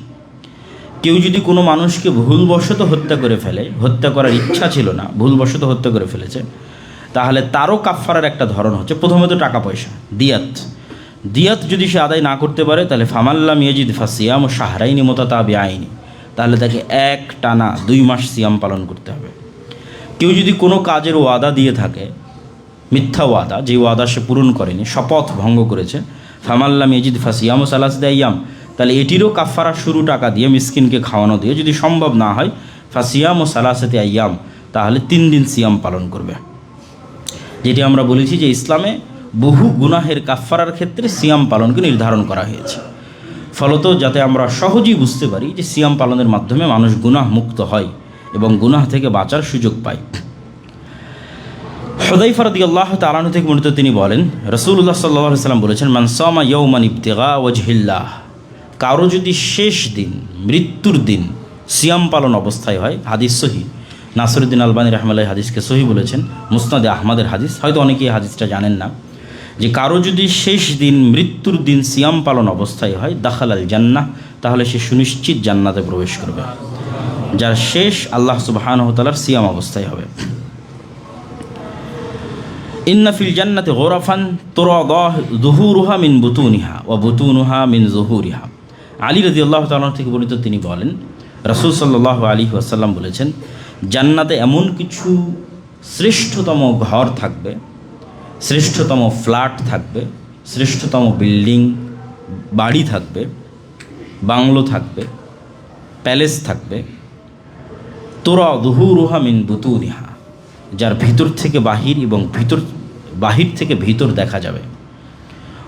কেউ যদি কোনো মানুষকে ভুলবশত হত্যা করে ফেলে, হত্যা করার ইচ্ছা ছিল না, ভুলবশত হত্যা করে ফেলেছে, তাহলে তারও কাফফারার একটা ধরন হচ্ছে প্রথমত টাকা পয়সা, দিয়াত যদি সে আদায় না করতে পারে, তাহলে ফামাল্লাম ইয়াজিদ ফাসিয়ামু শাহরাইনি মুতাতাবিআইনি, তাহলে তাকে এক টানা 2 মাস সিয়াম পালন করতে হবে। কেউ যদি কোনো কাজের ওয়াদা দিয়ে থাকে, মিথ্যা ওয়াদা, যে ওয়াদা সে পূরণ করেনি, শপথ ভঙ্গ করেছে, ফামাল্লাম ইয়াজিদ ফাসিয়ামু সালাসাতি আইয়াম, তাহলে এটিরও কাফফারা শুরু টাকা দিয়ে মিসকিনকে খাওয়ানো দিয়ে, যদি সম্ভব না হয় ফাসিয়ামু সালাসাতি আইয়াম, তাহলে 3 দিন সিয়াম পালন করবে। যেটি আমরা বলেছি যে ইসলামে বহু গুনাহের কাফফারার ক্ষেত্রে সিয়াম পালনকে নির্ধারণ করা হয়েছে, ফলত যাতে আমরা সহজেই বুঝতে পারি যে সিয়াম পালনের মাধ্যমে মানুষ গুনাহ মুক্ত হয় এবং গুনাহ থেকে বাঁচার সুযোগ পায়। হুযায়ফা রাদিয়াল্লাহু তাআলা আনহু থেকে বর্ণিত তিনি বলেন, রাসূলুল্লাহ সাল্লাল্লাহু আলাইহি ওয়াসাল্লাম বলেছেন, মান সামা ইয়াওমান ইবতিগা ওয়াজহিল্লাহ, কারো যদি শেষ দিন, মৃত্যুর দিন সিয়াম পালন অবস্থায় হয়, হাদিস সহিহ, নাসিরউদ্দিন আলবানী রাহমাতুল্লাহি হাদিসকে সহিহ বলেছেন, মুসনাদে আহমদের হাদিস, হয়তো অনেকেই এই হাদিসটা জানেন না, যে কারো যদি শেষ দিন, মৃত্যুর দিন সিয়াম পালন অবস্থায় হয়, দাখালাল জান্নাহ, তাহলে সে সুনিশ্চিত জান্নাতে প্রবেশ করবে, যার শেষ আল্লাহ সুবহানাহু ওয়া তাআলার সিয়াম অবস্থায় হবে। ইন্না ফিল জান্নাতি গুরাফান তুরাদা যুহুরুহা মিন বুতুনিহা ওয়া বুতুনুহা মিন যুহুরিহা। আলী রাদিয়াল্লাহু তাআলা থেকে বর্ণিত তিনি বলেন, রাসূল সাল্লাল্লাহু আলাইহি ওয়াসাল্লাম বলেছেন, জান্নাতে এমন কিছু শ্রেষ্ঠতম ঘর থাকবে, শ্রেষ্ঠতম ফ্ল্যাট থাকবে, শ্রেষ্ঠতম বিল্ডিং, বাড়ি থাকবে, বাংলো থাকবে, প্যালেস থাকবে, তোরা যুহুরুহা মিন বুতুনিহা, যার ভিতর থেকে বাহির এবং বাহির থেকে ভিতর দেখা যাবে,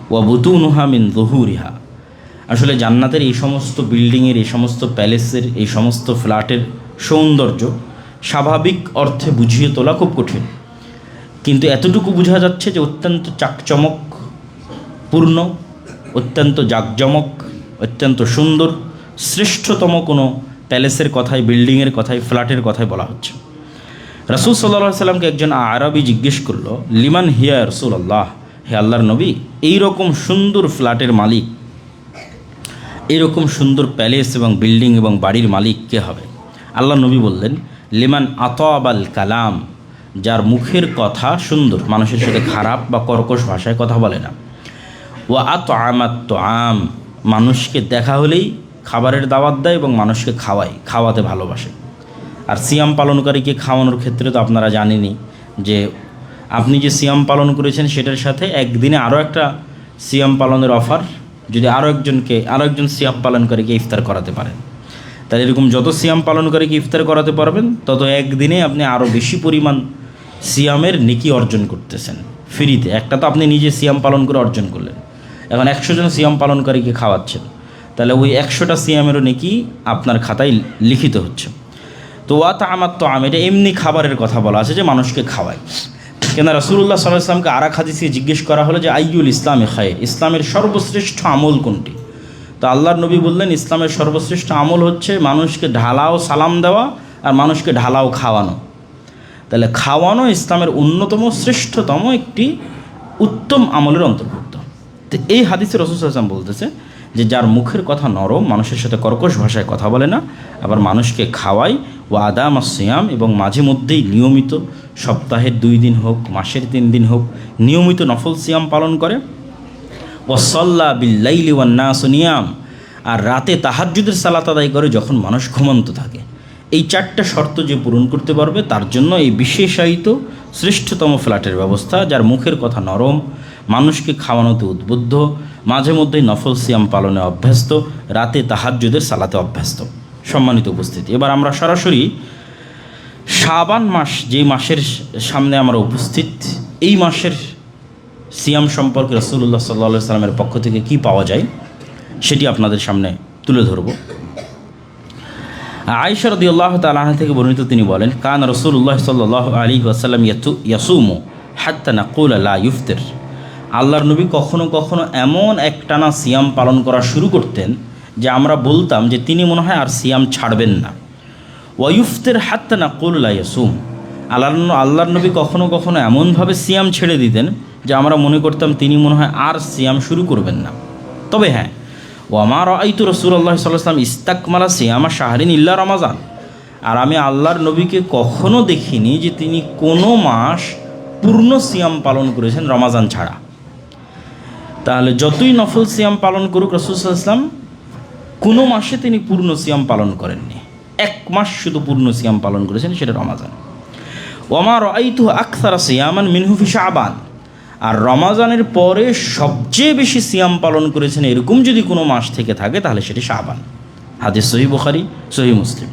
ওয়া বুতুনুহা মিন যুহুরিহা। আসলে জান্নাতের এই সমস্ত বিল্ডিংয়ের, এই সমস্ত প্যালেসের, এই সমস্ত ফ্ল্যাটের সৌন্দর্য স্বাভাবিক অর্থে বুঝিয়ে তোলা খুব কঠিন, কিন্তু এতটুকু বোঝা যাচ্ছে যে অত্যন্ত চাকচমকপূর্ণ, অত্যন্ত জাঁকজমক, অত্যন্ত সুন্দর, শ্রেষ্ঠতম কোনো প্যালেসের কথাই, বিল্ডিংয়ের কথাই, ফ্ল্যাটের কথাই বলা হচ্ছে। রাসূল সাল্লাল্লাহু আলাইহি সাল্লামকে একজন আরবি জিজ্ঞেস করলো, লিমান হিয়া রাসূলুল্লাহ, হে আল্লাহর নবী, এইরকম সুন্দর ফ্ল্যাটের মালিক, এইরকম সুন্দর প্যালেস এবং বিল্ডিং এবং বাড়ির মালিক কে হবে? আল্লাহর নবী বললেন, লিমান আতাবাল কালাম, যার মুখের কথা সুন্দর, মানুষের সাথে খারাপ বা কর্কশ ভাষায় কথা বলে না, ওয়া আতআমাত তুআম, মানুষকে দেখা হলেই খাবারের দাওয়াত দেয় এবং মানুষকে খাওয়াতে ভালোবাসে। আর সিয়াম পালনকারীকে খাওয়ানোর ক্ষেত্রে তো আপনারা জানেনই যে আপনি যে সিয়াম পালন করেছেন সেটার সাথে একদিনে আরও একটা সিয়াম পালনের অফার, যদি আরও একজন সিয়াম পালনকারীকে ইফতার করাতে পারেন, তাহলে এরকম যত সিয়াম পালনকারীকে ইফতার করাতে পারবেন তত একদিনে আপনি আরও বেশি পরিমাণ সিয়ামের নেকি অর্জন করতেছেন ফ্রিতে। একটা তো আপনি নিজে সিয়াম পালন করে অর্জন করলেন, এখন 100 জন সিয়াম পালনকারীকে খাওয়াচ্ছেন, তাহলে ওই 100টা সিয়ামেরও নেকি আপনার খাতায় লিখিত হচ্ছে। তো ওয়া তা'আমাত তুআম, এটা এমনি খাবারের কথা বলা আছে যে মানুষকে খাওয়ায়। কেন রাসূলুল্লাহ সাল্লাল্লাহু আলাইহি ওয়াসাল্লামকে আরেক হাদিসে জিজ্ঞেস করা হলো যে আইয়ুল ইসলামে খায়র, ইসলামের সর্বশ্রেষ্ঠ আমল কোনটি? তো আল্লাহর নবী বললেন, ইসলামের সর্বশ্রেষ্ঠ আমল হচ্ছে মানুষকে ঢালাও সালাম দেওয়া আর মানুষকে ঢালাও খাওয়ানো। তাহলে খাওয়ানো ইসলামের অন্যতম শ্রেষ্ঠতম একটি উত্তম আমলের অন্তর্ভুক্ত। তো এই হাদিসে রাসূল সাল্লাল্লাহু আলাইহি ওয়াসাল্লাম বলতেছে যে যার মুখের কথা নরম, মানুষের সাথে কর্কশ ভাষায় কথা বলে না, আবার মানুষকে খাওয়ায়, ও আদাম সিয়াম, এবং মাঝে মধ্যেই নিয়মিত, সপ্তাহের 2 দিন হোক, মাসের 3 দিন হোক, নিয়মিত নফল সিয়াম পালন করে, ও সাল্লা বিল্লাইলি ওয়ান নাসু নিয়াম, আর রাতে তাহাজ্জুদের সালাত আদায় করে যখন মানুষ ঘুমন্ত থাকে। এই 4টা শর্ত যে পূরণ করতে পারবে তার জন্য এই বিশেষায়িত শ্রেষ্ঠতম ফ্ল্যাটের ব্যবস্থা, যার মুখের কথা নরম, মানুষকে খাওয়ানোতে উদ্বুদ্ধ, মাঝে মধ্যেই নফল সিয়াম পালনে অভ্যস্ত, রাতে তাহাজ্জুদের সালাতে অভ্যস্ত। সম্মানিত উপস্থিতি, এবার আমরা সরাসরি শাবান মাস, যেই মাসের সামনে আমরা উপস্থিত, এই মাসের সিয়াম সম্পর্কে রাসূলুল্লাহ সাল্লাল্লাহু আলাইহি ওয়াসাল্লামের পক্ষ থেকে কি পাওয়া যায় সেটি আপনাদের সামনে তুলে ধরব। আয়েশা রাদিয়াল্লাহু তাআলা আনহা থেকে বর্ণিত, তিনি বলেন, কান রাসূলুল্লাহ সাল্লাল্লাহু আলাইহি ওয়াসাল্লাম ইয়াসুমু হাত্তা নাকুলা লা ইফতির। আল্লাহর নবী কখনো কখনো এমন একটানা সিয়াম পালন করা শুরু করতেন যে আমরা বলতাম যে তিনি মনে হয় আর সিয়াম ছাড়বেন না। ওয়াইফতির হাত্তা নাকুলা লা ইয়াসুম। আল্লাহর নবী কখনো কখনো এমনভাবে সিয়াম ছেড়ে দিতেন যে আমরা মনে করতাম তিনি মনে হয় আর সিয়াম শুরু করবেন না। তবে হ্যাঁ, ওমা রাআইতু রাসূলুল্লাহ সাল্লাল্লাহু আলাইহি ওয়াসাল্লাম ইস্তাকমালা সিয়ামা শাহরিন ইল্লা রমাজান। আর আমি আল্লাহর নবীকে কখনো দেখিনি যে তিনি কোনো মাস পূর্ণ সিয়াম পালন করেছেন রমাজান ছাড়া। তাহলে যতই নফল সিয়াম পালন করুক রাসূল সাল্লাল্লাহু আলাইহি ওয়াসাল্লাম কোনো মাসে তিনি পূর্ণ সিয়াম পালন করেননি। 1 মাস শুধু পূর্ণ সিয়াম পালন করেছেন, সেটা রমাজান। ওমা রাআইতু আকসারা সিয়ামান মিনহু ফি শাবান। আর রমাজানের পরে সবচেয়ে বেশি সিয়াম পালন করেছেন এরকম যদি কোনো মাস থেকে থাকে তাহলে সেটি শাবান। হাদিস সহিহ বুখারী, সহিহ মুসলিম।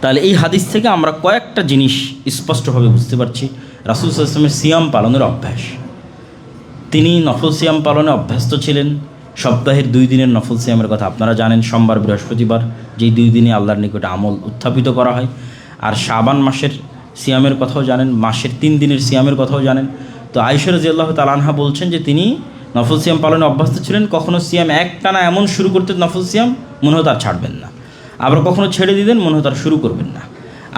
তাহলে এই হাদিস থেকে আমরা কয়েকটা জিনিস স্পষ্টভাবে বুঝতে পারছি। রাসূল সাল্লাল্লাহু আলাইহি ওয়াসাল্লামের সিয়াম পালনের অভ্যাস, তিনি নফল সিয়াম পালনে অভ্যস্ত ছিলেন। সপ্তাহের 2 দিনের নফল সিয়ামের কথা আপনারা জানেন, সোমবার বৃহস্পতিবার, যেই 2 দিনে আল্লাহর নিকটে আমল উত্থাপিত করা হয়। আর শাবান মাসের সিয়ামের কথাও জানেন, মাসের 3 দিনের সিয়ামের কথাও জানেন। তো আয়েশা রাদিয়াল্লাহু তাআলা আনহা বলছেন যে তিনি নফল সিয়াম পালনে অভ্যস্ত ছিলেন। কখনো সিয়াম একটানা এমন শুরু করতেন নফল সিয়াম মনে হতো আর ছাড়বেন না, আবার কখনো ছেড়ে দিতেন মনে হতো আর শুরু করবেন না।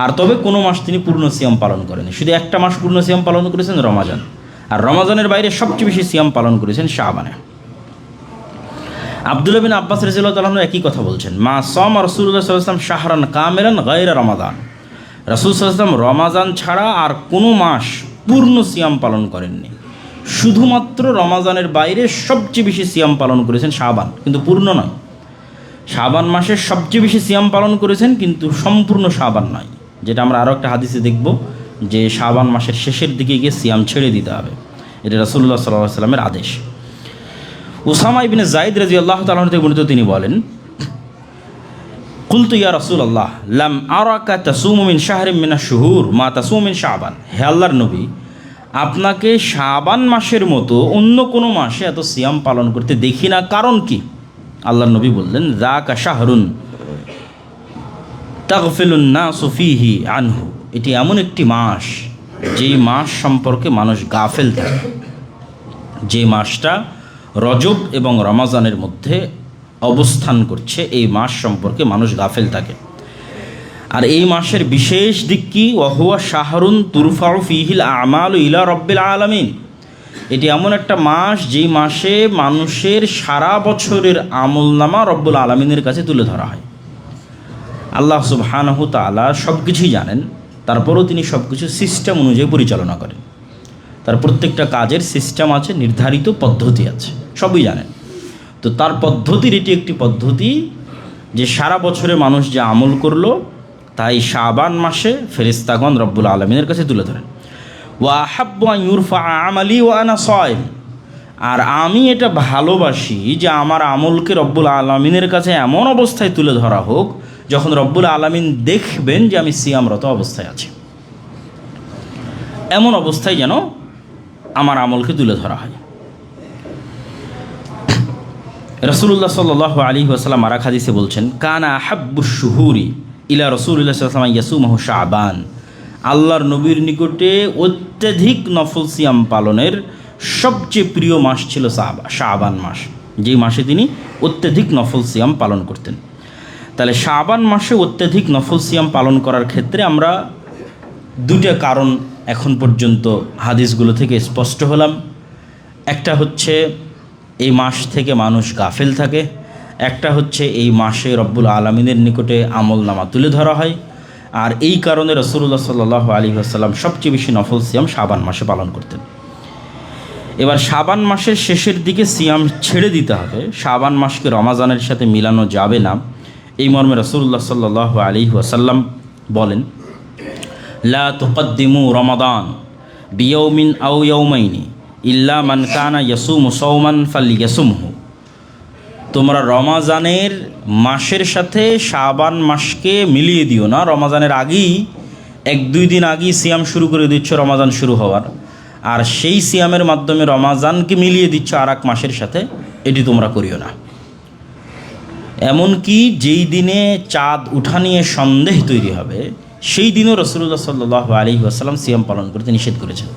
আর তবে কোনো মাস তিনি পূর্ণ সিয়াম পালন করেনি, শুধু একটা মাস পূর্ণ সিয়াম পালন করেছেন, রমাজান। আর রমাজানের বাইরে সবচেয়ে বেশি সিয়াম পালন করেছেন শাবানে। আব্দুল্লাহ বিন আব্বাস রাদিয়াল্লাহু তাআলা আনহু একই কথা বলছেন, মা সাম রাসূলুল্লাহ সাল্লাল্লাহু আলাইহি ওয়াসাল্লাম শাহরান কামিলান গায়রা রমাদান। রাসূল সাল্লাল্লাহু আলাইহি ওয়াসাল্লাম রমাজান ছাড়া আর কোনো মাস পূর্ণ সিয়াম পালন করেননি। শুধুমাত্র রমাজানের বাইরে সবচেয়ে বেশি সিয়াম পালন করেছেন শাবান, কিন্তু পূর্ণ নয়। শাবান মাসের সবচেয়ে বেশি সিয়াম পালন করেছেন, কিন্তু সম্পূর্ণ শাবান নয়, যেটা আমরা আরও একটা হাদিসে দেখব যে শাবান মাসের শেষের দিকে গিয়ে সিয়াম ছেড়ে দিতে হবে। এটা রাসূলুল্লাহ সাল্লাল্লাহু আলাইহি ওয়াসাল্লামের আদেশ। উসামা ইবনে যায়েদ রাদিয়াল্লাহু তাআলা থেকে বর্ণিত, তিনি বলেন, কুলতু ইয়া রাসূলুল্লাহ লাম আরাকা তাসুমু মিন শাহরিন মিনাশ শুহুর মা তাসুমু মিন শাবান। হে আল্লাহর নবী, আপনাকে শাবান মাসের মতো অন্য কোনো মাসে এত সিয়াম পালন করতে দেখি না, কারণ কি? আল্লাহর নবী বললেন, যাকা শাহরুন তাগফিলুন নাসু ফীহি আনহু। এটি এমন একটি মাস যেই মাস সম্পর্কে মানুষ গাফেল থাকে, যে মাসটা রজব এবং রমাজানের মধ্যে অবস্থান করছে, এই মাস সম্পর্কে মানুষ গাফেল থাকে। আর এই মাসের বিশেষ দিক কি? ওয়াহুয়া শাহরুন তুরফাউ ফীহিল আমালু ইলা রব্বিল আলামিন। এটি এমন একটা মাস যেই মাসে মানুষের সারা বছরের আমলনামা রব্বুল আলামিনের কাছে তুলে ধরা হয়। আল্লাহ সুবহানাহু তাআলা সব কিছুই জানেন, তারপরেও তিনি সব কিছু সিস্টেম অনুযায়ী পরিচালনা করেন। তার প্রত্যেকটা কাজের সিস্টেম আছে, নির্ধারিত পদ্ধতি আছে, সবই জানেন। তো তার পদ্ধতির এটি একটি পদ্ধতি যে সারা বছরে মানুষ যে আমল করলো তাই শাবান মাসে ফেরেশতাগণ রব্বুল আলামিনের কাছে তুলে ধরেন। ওয়া আহাব্বু আন ইউরফা আমালি ওয়া আনা সাইম। আর আমি এটা ভালোবাসি যে আমার আমলকে রব্বুল আলামিনের কাছে এমন অবস্থায় তুলে ধরা হোক যখন রব্বুল আলামিন দেখবেন যে আমি সিয়ামরত অবস্থায় আছি, এমন অবস্থায় যেন আমার আমলকে তুলে ধরা হয়। রাসূলুল্লাহ সাল্লাল্লাহু আলাইহি ওয়াসাল্লাম আরেক হাদিসে বলছেন, কানা আহাব্বুশ শুহুরি ইলা রাসূলিল্লাহ সাল্লাল্লাহু আলাইহি ওয়াসাল্লাম ইয়াসুমহু শাবান। আল্লাহর নবীর নিকটে অত্যধিক নফল সিয়াম পালনের সবচেয়ে প্রিয় মাস ছিল শাবান মাস, যেই মাসে তিনি অত্যধিক নফল সিয়াম পালন করতেন। তাহলে শাবান মাসে অত্যধিক নফল সিয়াম পালন করার ক্ষেত্রে আমরা দুটো কারণ এখন পর্যন্ত হাদিসগুলো থেকে স্পষ্ট হলাম। একটা হচ্ছে এই মাস থেকে মানুষ গাফেল থাকে, একটা হচ্ছে এই মাসে রব্বুল আলমিনের নিকটে আমলনামা তুলে ধরা হয়। আর এই কারণে রাসূলুল্লাহ সাল্লাল্লাহু আলাইহি ওয়াসাল্লাম সবচেয়ে বেশি নফল সিয়াম শাবান মাসে পালন করতেন। এবার শাবান মাসের শেষের দিকে সিয়াম ছেড়ে দিতে হবে, শাবান মাসকে রমাজানের সাথে মিলানো যাবে না, এই মর্মে রাসূলুল্লাহ সাল্লাল্লাহু আলাইহি ওয়াসাল্লাম বলেন, লা তুকদ্দিমু রমাদান বিয়াউমিন আও ইয়াউমাইনি ইল্লা মান কানা ইয়াসুমু সাওমান ফালইয়াসুমহু। তোমরা রমাজানের মাসের সাথে শাবান মাসকে মিলিয়ে দিও না। রমাজানের আগেই 1-2 দিন আগেই সিয়াম শুরু করে দিচ্ছ রমাজান শুরু হওয়ার, আর সেই সিয়ামের মাধ্যমে রমাজানকে মিলিয়ে দিচ্ছ আর এক মাসের সাথে, এটি তোমরা করিও না। এমনকি যেই দিনে চাঁদ উঠা নিয়ে সন্দেহ তৈরি হবে সেই দিনও রাসূলুল্লাহ সাল্লাল্লাহু আলাইহি ওয়াসাল্লাম সিয়াম পালন করতে নিষেধ করেছেন,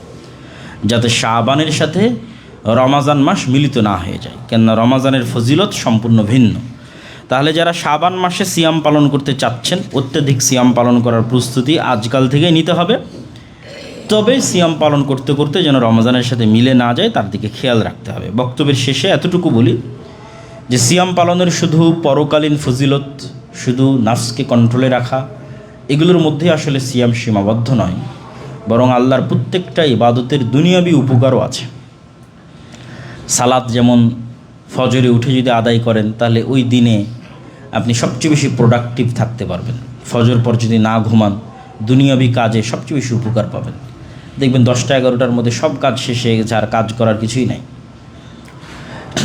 যাতে শাবানের সাথে রমাজান মাস মিলিত না হয়ে যায়, কেননা রমাজানের ফজিলত সম্পূর্ণ ভিন্ন। তাহলে যারা শাবান মাসে সিয়াম পালন করতে চাচ্ছেন, অত্যধিক সিয়াম পালন করার প্রস্তুতি আজকাল থেকেই নিতে হবে। তবে সিয়াম পালন করতে করতে যেন রমাজানের সাথে মিলে না যায় তার দিকে খেয়াল রাখতে হবে। বক্তব্যের শেষে এতটুকু বলি যে সিয়াম পালনের শুধু পরকালীন ফজিলত, শুধু নাফসকে কন্ট্রোলে রাখা, এগুলোর মধ্যে আসলে সিয়াম সীমাবদ্ধ নয়, বরং আল্লাহর প্রত্যেকটা ইবাদতের দুনিয়াবি উপকারও আছে। সালাত যেমন ফজরে উঠে যদি আদায় করেন তাহলে ওই দিনে আপনি সবচেয়ে বেশি প্রোডাক্টিভ থাকতে পারবেন। ফজর পর যদি না ঘুমান দুনিয়াবি কাজে সবচেয়ে বেশি উপকার পাবেন। দেখবেন 10টা-11টার মধ্যে সব কাজ শেষ হয়ে গেছে, আর কাজ করার কিছুই নাই।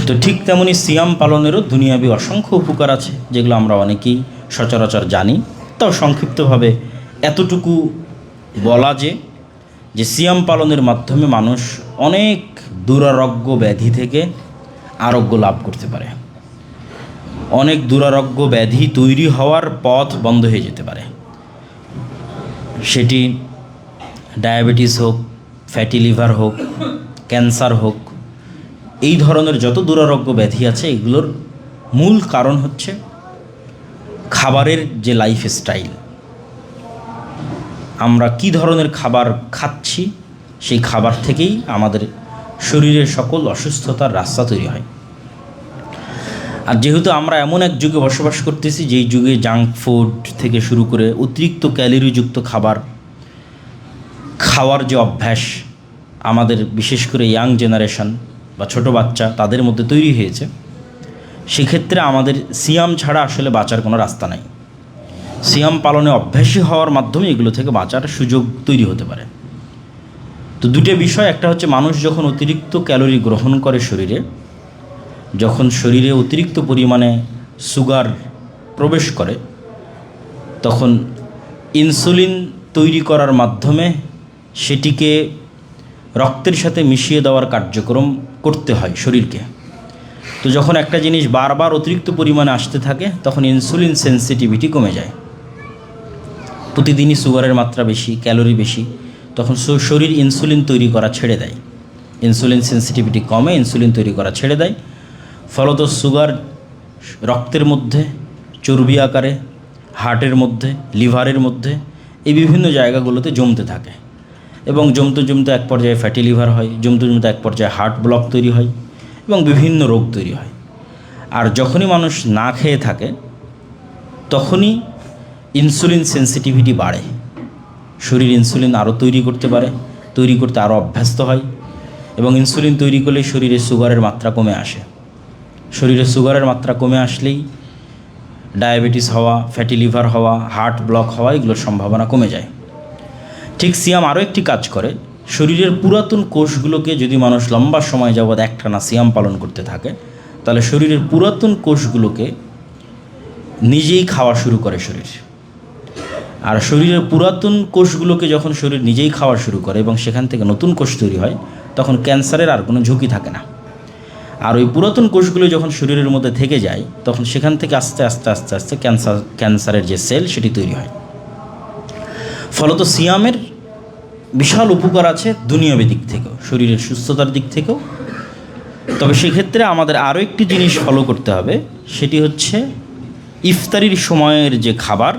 তো ঠিক তেমনি সিয়াম পালনেরও দুনিয়াবি অসংখ্য উপকার আছে, যেগুলো আমরা অনেকেই সচরাচর জানি। তাও সংক্ষিপ্তভাবে এতটুকু বলা যে সিয়াম পালনের মাধ্যমে মানুষ অনেক দুরারোগ্য ব্যাধি থেকে আরোগ্য লাভ করতে পারে। অনেক দুরারোগ্য ব্যাধি তৈরি হওয়ার পথ বন্ধ হয়ে যেতে পারে, সেটি ডায়াবেটিস হোক, ফ্যাটি লিভার হোক, ক্যান্সার হোক, এই ধরনের যত দুরারোগ্য ব্যাধি আছে এগুলোর মূল কারণ হচ্ছে খাবারের যে লাইফস্টাইল। আমরা কি ধরনের খাবার খাচ্ছি, সেই খাবার থেকেই আমাদের শরীরের সকল অসুস্থতার রাস্তা তৈরি হয়। আর যেহেতু আমরা এমন এক যুগে বসবাস করতেছি যেই যুগে জাঙ্ক ফুড থেকে শুরু করে অতিরিক্ত ক্যালোরিযুক্ত খাবার খাওয়ার যে অভ্যাস আমাদের বিশেষ করে ইয়াং জেনারেশন বা ছোট বাচ্চা তাদের মধ্যে তৈরি হয়েছে, সেক্ষেত্রে আমাদের সিয়াম ছাড়া আসলে বাঁচার কোনো রাস্তা নাই। সিয়াম পালনে অভ্যাসী হওয়ার মাধ্যমে এগুলো থেকে বাঁচার সুযোগ তৈরি হতে পারে। তো দুটো বিষয়, একটা হচ্ছে মানুষ যখন অতিরিক্ত ক্যালোরি গ্রহণ করে শরীরে, যখন শরীরে অতিরিক্ত পরিমাণে সুগার প্রবেশ করে, তখন ইনসুলিন তৈরি করার মাধ্যমে সেটিকে রক্তের সাথে মিশিয়ে দেওয়ার কার্যক্রম করতে হয় শরীরকে। তো যখন একটা জিনিস বারবার অতিরিক্ত পরিমাণে আসতে থাকে তখন ইনসুলিন সেন্সিটিভিটি কমে যায়। প্রতিদিনই সুগারের মাত্রা বেশি, ক্যালোরি বেশি, তখন শরীর ইনসুলিন তৈরি করা ছেড়ে দেয়। ইনসুলিন সেন্সিটিভিটি কমে, ইনসুলিন তৈরি করা ছেড়ে দেয়। ফলত সুগার রক্তের মধ্যে, চর্বি আকারে, হার্টের মধ্যে, লিভারের মধ্যে, এই বিভিন্ন জায়গাগুলোতে জমতে থাকে এবং জমতে জমতে এক পর্যায়ে ফ্যাটি লিভার হয়, জমতে জমতে এক পর্যায়ে হার্ট ব্লক তৈরি হয় এবং বিভিন্ন রোগ তৈরি হয়। আর যখনই মানুষ না খেয়ে থাকে তখনই ইনসুলিন সেন্সিটিভিটি বাড়ে, শরীর ইনসুলিন আরও তৈরি করতে পারে, তৈরি করতে আরও অভ্যস্ত হয় এবং ইনসুলিন তৈরি করলেই শরীরে সুগারের মাত্রা কমে আসে। শরীরে সুগারের মাত্রা কমে আসলেই ডায়াবেটিস হওয়া, ফ্যাটি লিভার হওয়া, হার্ট ব্লক হওয়া, এগুলোর সম্ভাবনা কমে যায়। ঠিক সিয়াম আরও একটি কাজ করে, শরীরের পুরাতন কোষগুলোকে যদি মানুষ লম্বা সময় যাবৎ একটানা সিয়াম পালন করতে থাকে তাহলে শরীরের পুরাতন কোষগুলোকে নিজেই খাওয়া শুরু করে শরীর। আর শরীরের পুরাতন কোষগুলোকে যখন শরীর নিজেই খাওয়া শুরু করে এবং সেখান থেকে নতুন কোষ তৈরি হয় তখন ক্যান্সারের আর কোনো ঝুঁকি থাকে না। আর ওই পুরাতন কোষগুলো যখন শরীরের মধ্যে থেকে যায় তখন সেখান থেকে আস্তে আস্তে আস্তে আস্তে ক্যান্সারের যে সেল সেটি তৈরি হয়। ফলত সিয়ামের বিশাল উপকার আছে দুনিয়াবী দিক থেকেও, শরীরের সুস্থতার দিক থেকেও। তবে সেক্ষেত্রে আমাদের আরও একটি জিনিস ফলো করতে হবে, সেটি হচ্ছে ইফতারির সময়ের যে খাবার,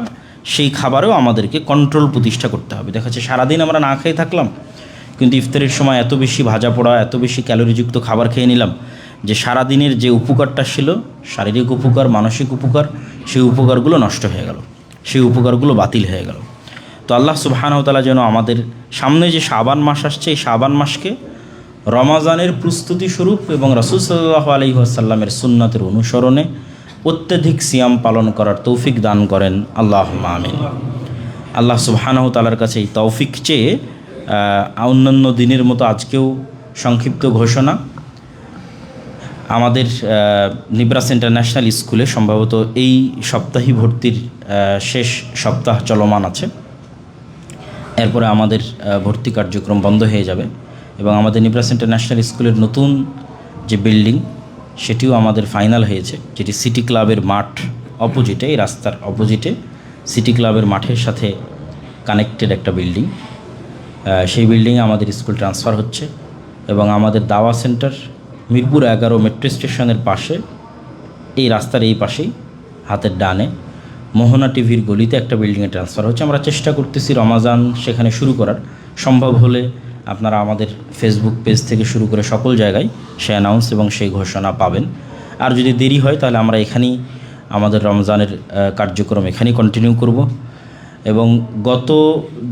সেই খাবারেও আমাদেরকে কন্ট্রোল প্রতিষ্ঠা করতে হবে। দেখা যাচ্ছে সারাদিন আমরা না খেয়ে থাকলাম, কিন্তু ইফতারির সময় এত বেশি ভাজা পোড়া, এত বেশি ক্যালোরিযুক্ত খাবার খেয়ে নিলাম যে সারাদিনের যে উপকারটা ছিল, শারীরিক উপকার, মানসিক উপকার, সেই উপকারগুলো নষ্ট হয়ে গেল, সেই উপকারগুলো বাতিল হয়ে গেল। তো আল্লাহ সুবহানাহু ওয়া তাআলা যেন আমাদের সামনে যে শাবান মাস আসছে, এই শাবান মাসকে রমাজানের প্রস্তুতি স্বরূপ এবং রাসূল সাল্লাল্লাহু আলাইহি ওয়াসাল্লামের সুন্নাতের অনুসরণে অত্যধিক সিয়াম পালন করার তৌফিক দান করেন। আল্লাহুম্মা আমিন। আল্লাহ সুবহানাহু ওয়া তাআলার কাছে এই তৌফিক চেয়ে অন্যান্য দিনের মতো আজকেও সংক্ষিপ্ত ঘোষণা, আমাদের নিব্রাস ইন্টারন্যাশনাল স্কুলে সম্ভবত এই সপ্তাহে ভর্তির শেষ সপ্তাহ চলমান আছে। এরপরে আমাদের ভর্তি কার্যক্রম বন্ধ হয়ে যাবে এবং আমাদের নিব্রাস ইন্টারন্যাশনাল স্কুলের নতুন যে বিল্ডিং, সেটিও আমাদের ফাইনাল হয়েছে, যেটি সিটি ক্লাবের মাঠ অপোজিটে, এই রাস্তার অপোজিটে সিটি ক্লাবের মাঠের সাথে কানেক্টেড একটা বিল্ডিং। সেই বিল্ডিংয়ে আমাদের স্কুল ট্রান্সফার হচ্ছে এবং আমাদের দাওয়া সেন্টার মিরপুর 11 মেট্রো স্টেশনের পাশে, এই রাস্তার এই পাশেই হাতের ডানে মোহনা টিভির গলিতে একটা বিল্ডিংয়ে ট্রান্সফার হচ্ছে। আমরা চেষ্টা করতেছি রমাজান সেখানে শুরু করার, সম্ভব হলে আপনারা আমাদের ফেসবুক পেজ থেকে শুরু করে সকল জায়গায় সে অ্যানাউন্স এবং সেই ঘোষণা পাবেন। আর যদি দেরি হয় তাহলে আমরা এখানেই আমাদের রমজানের কার্যক্রম এখানেই কন্টিনিউ করব। এবং গত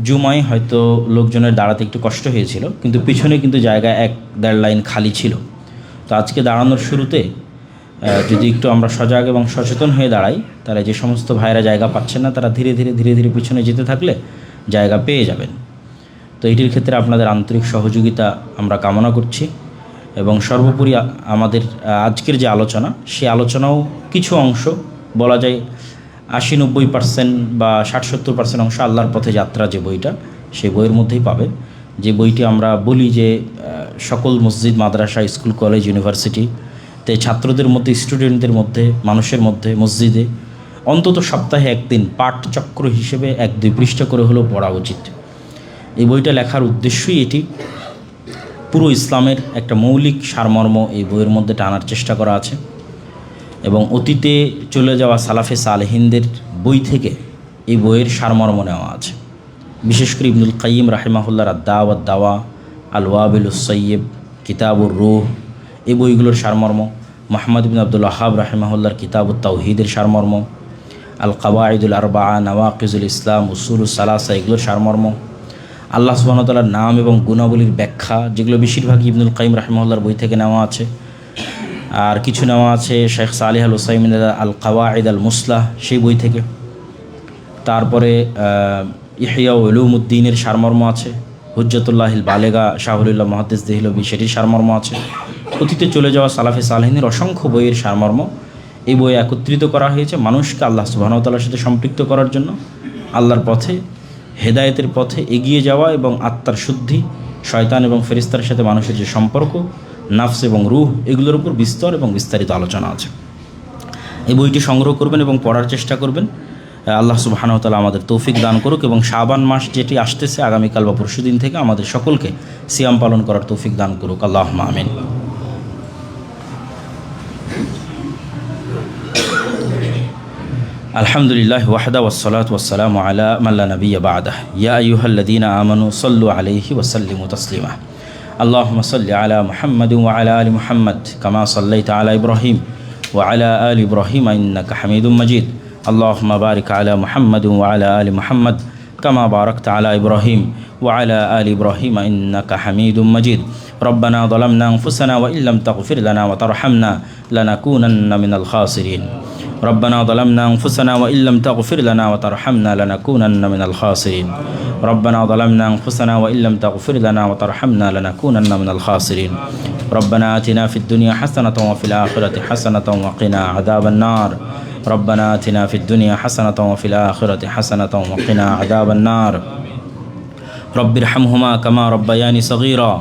জুমায় হয়তো লোকজনের দাঁড়াতে একটু কষ্ট হয়েছিল, কিন্তু পিছনে কিন্তু জায়গা 1-1.5 লাইন খালি ছিল। তো আজকে দাঁড়ানোর শুরুতে যদি একটু আমরা সজাগ এবং সচেতন হয়ে দাঁড়াই, তাহলে যে সমস্ত ভাইরা জায়গা পাচ্ছেন না, তারা ধীরে ধীরে পিছনে যেতে থাকলে জায়গা পেয়ে যাবেন। তো এটির ক্ষেত্রে আপনাদের আন্তরিক সহযোগিতা আমরা কামনা করছি। এবং সর্বোপরি আমাদের আজকের যে আলোচনা, সেই আলোচনাও কিছু অংশ বলা যায় 80-90% বা 60-70% অংশ আল্লাহর পথে যাত্রা যে বইটা, সেই বইয়ের মধ্যেই পাবেন। যে বইটি আমরা বলি যে সকল মসজিদ, মাদ্রাসা, স্কুল, কলেজ, ইউনিভার্সিটিতে ছাত্রদের মধ্যে, স্টুডেন্টদের মধ্যে, মানুষের মধ্যে, মসজিদে অন্তত সপ্তাহে একদিন পাঠচক্র হিসেবে 1-2 পৃষ্ঠা করে হলেও পড়া উচিত। এই বইটা লেখার উদ্দেশ্যই এটি। পুরো ইসলামের একটা মৌলিক সারমর্ম এই বইয়ের মধ্যে টানার চেষ্টা করা আছে এবং অতীতে চলে যাওয়া সালাফে সালেহিনদের বই থেকে এই বইয়ের সারমর্ম নেওয়া আছে। বিশেষ করে ইবনুল কাইয়িম রাহিমাহুল্লাহর আদ-দাওয়া দাওয়া, আল ওয়াবিলুস সাইয়্যিব, কিতাবুর রূহ, এই বইগুলোর সারমর্ম, মুহাম্মদ ইবনে আব্দুল ওয়াহ্হাব রাহিমাহুল্লাহর কিতাবুত তাওহীদের সারমর্ম, আল কাওয়াইদুল আরবাআ, নওয়াকিজুল ইসলাম, উসুলুস সালাসা, এগুলোর সারমর্ম, আল্লাহ সুবহানাহু ওয়া তাআলার নাম এবং গুণাবলীর ব্যাখ্যা, যেগুলো বেশিরভাগই ইবনুল কাইয়িম রাহিমাহুল্লাহর বই থেকে নেওয়া আছে। আর কিছু নেওয়া আছে শেখ সালেহ আল উসাইমিন আল কাওয়াইদ আল মুসলাহ, সেই বই থেকে। তারপরে ইহইয়া উলুমুদ্দিনের সারমর্ম আছে, হুজ্জাতুল্লাহিল বালেগা শাহুলুল্লাহ মুহাদ্দিস দেহলভী, সেটির সারমর্ম আছে। অতীতে চলে যাওয়া সালাফে সালেহিনের অসংখ্য বইয়ের সারমর্ম এই বইয়ে একত্রিত করা হয়েছে মানুষকে আল্লাহ সুবহানাহু ওয়া তাআলার সাথে সম্পৃক্ত করার জন্য, আল্লাহর পথে, হেদায়েতের পথে এগিয়ে যাওয়া এবং আত্মার শুদ্ধি, শয়তান এবং ফেরেশতার সাথে মানুষের যে সম্পর্ক, নাফস এবং রূহ, এগুলোর উপর বিস্তর এবং বিস্তারিত আলোচনা আছে। এই বইটি সংগ্রহ করবেন এবং পড়ার চেষ্টা করবেন। আল্লাহ সুবহানাহু ওয়া তাআলা আমাদের তৌফিক দান করুক এবং শাবান মাস যেটি আসতেছে আগামীকাল বা পরশুদিন থেকে আমাদের সকলকে সিয়াম পালন করার তৌফিক দান করুক। আল্লাহুম্মা আমিন। আলহামদুলিল্লাহ ওয়াহদা ওয়াসসালাতু ওয়াসসালামু আলা মান লা নাবিয়্যা বা'দাহ। ইয়া আইয়ুহাল্লাযীনা আমানু সাল্লু আলাইহি ওয়া সাল্লিমু তাসলিমা। আল্লাহুম্মা সাল্লি আলা মুহাম্মাদিন ওয়া আলা আলি মুহাম্মাদ কামা সাল্লাইতা আলা ইব্রাহিম ওয়া আলা আলি ইব্রাহিম ইন্নাকা হামিদুম মাজিদ। আল্লাহুম্মা বারিক আলা মুহাম্মাদিন ওয়া আলা আলি মুহাম্মাদ কামা বারাকতা আলা ইব্রাহিম ওয়া আলা আলি ইব্রাহিম ইন্নাকা হামিদুম মাজিদ। ربنا ظلمنا أنفسنا وإن لم تغفر لنا وترحمنا لنكونن من الخاسرين. ربنا ظلمنا أنفسنا وإن لم تغفر لنا وترحمنا لنكونن من الخاسرين. ربنا ظلمنا أنفسنا وإن لم تغفر لنا وترحمنا لنكونن من الخاسرين. ربنا آتنا في الدنيا حسنة وفي الآخرة حسنة وقنا عذاب النار. ربنا آتنا في الدنيا حسنة وفي الآخرة حسنة وقنا عذاب النار. رب ارحمهما كما ربياني صغيرا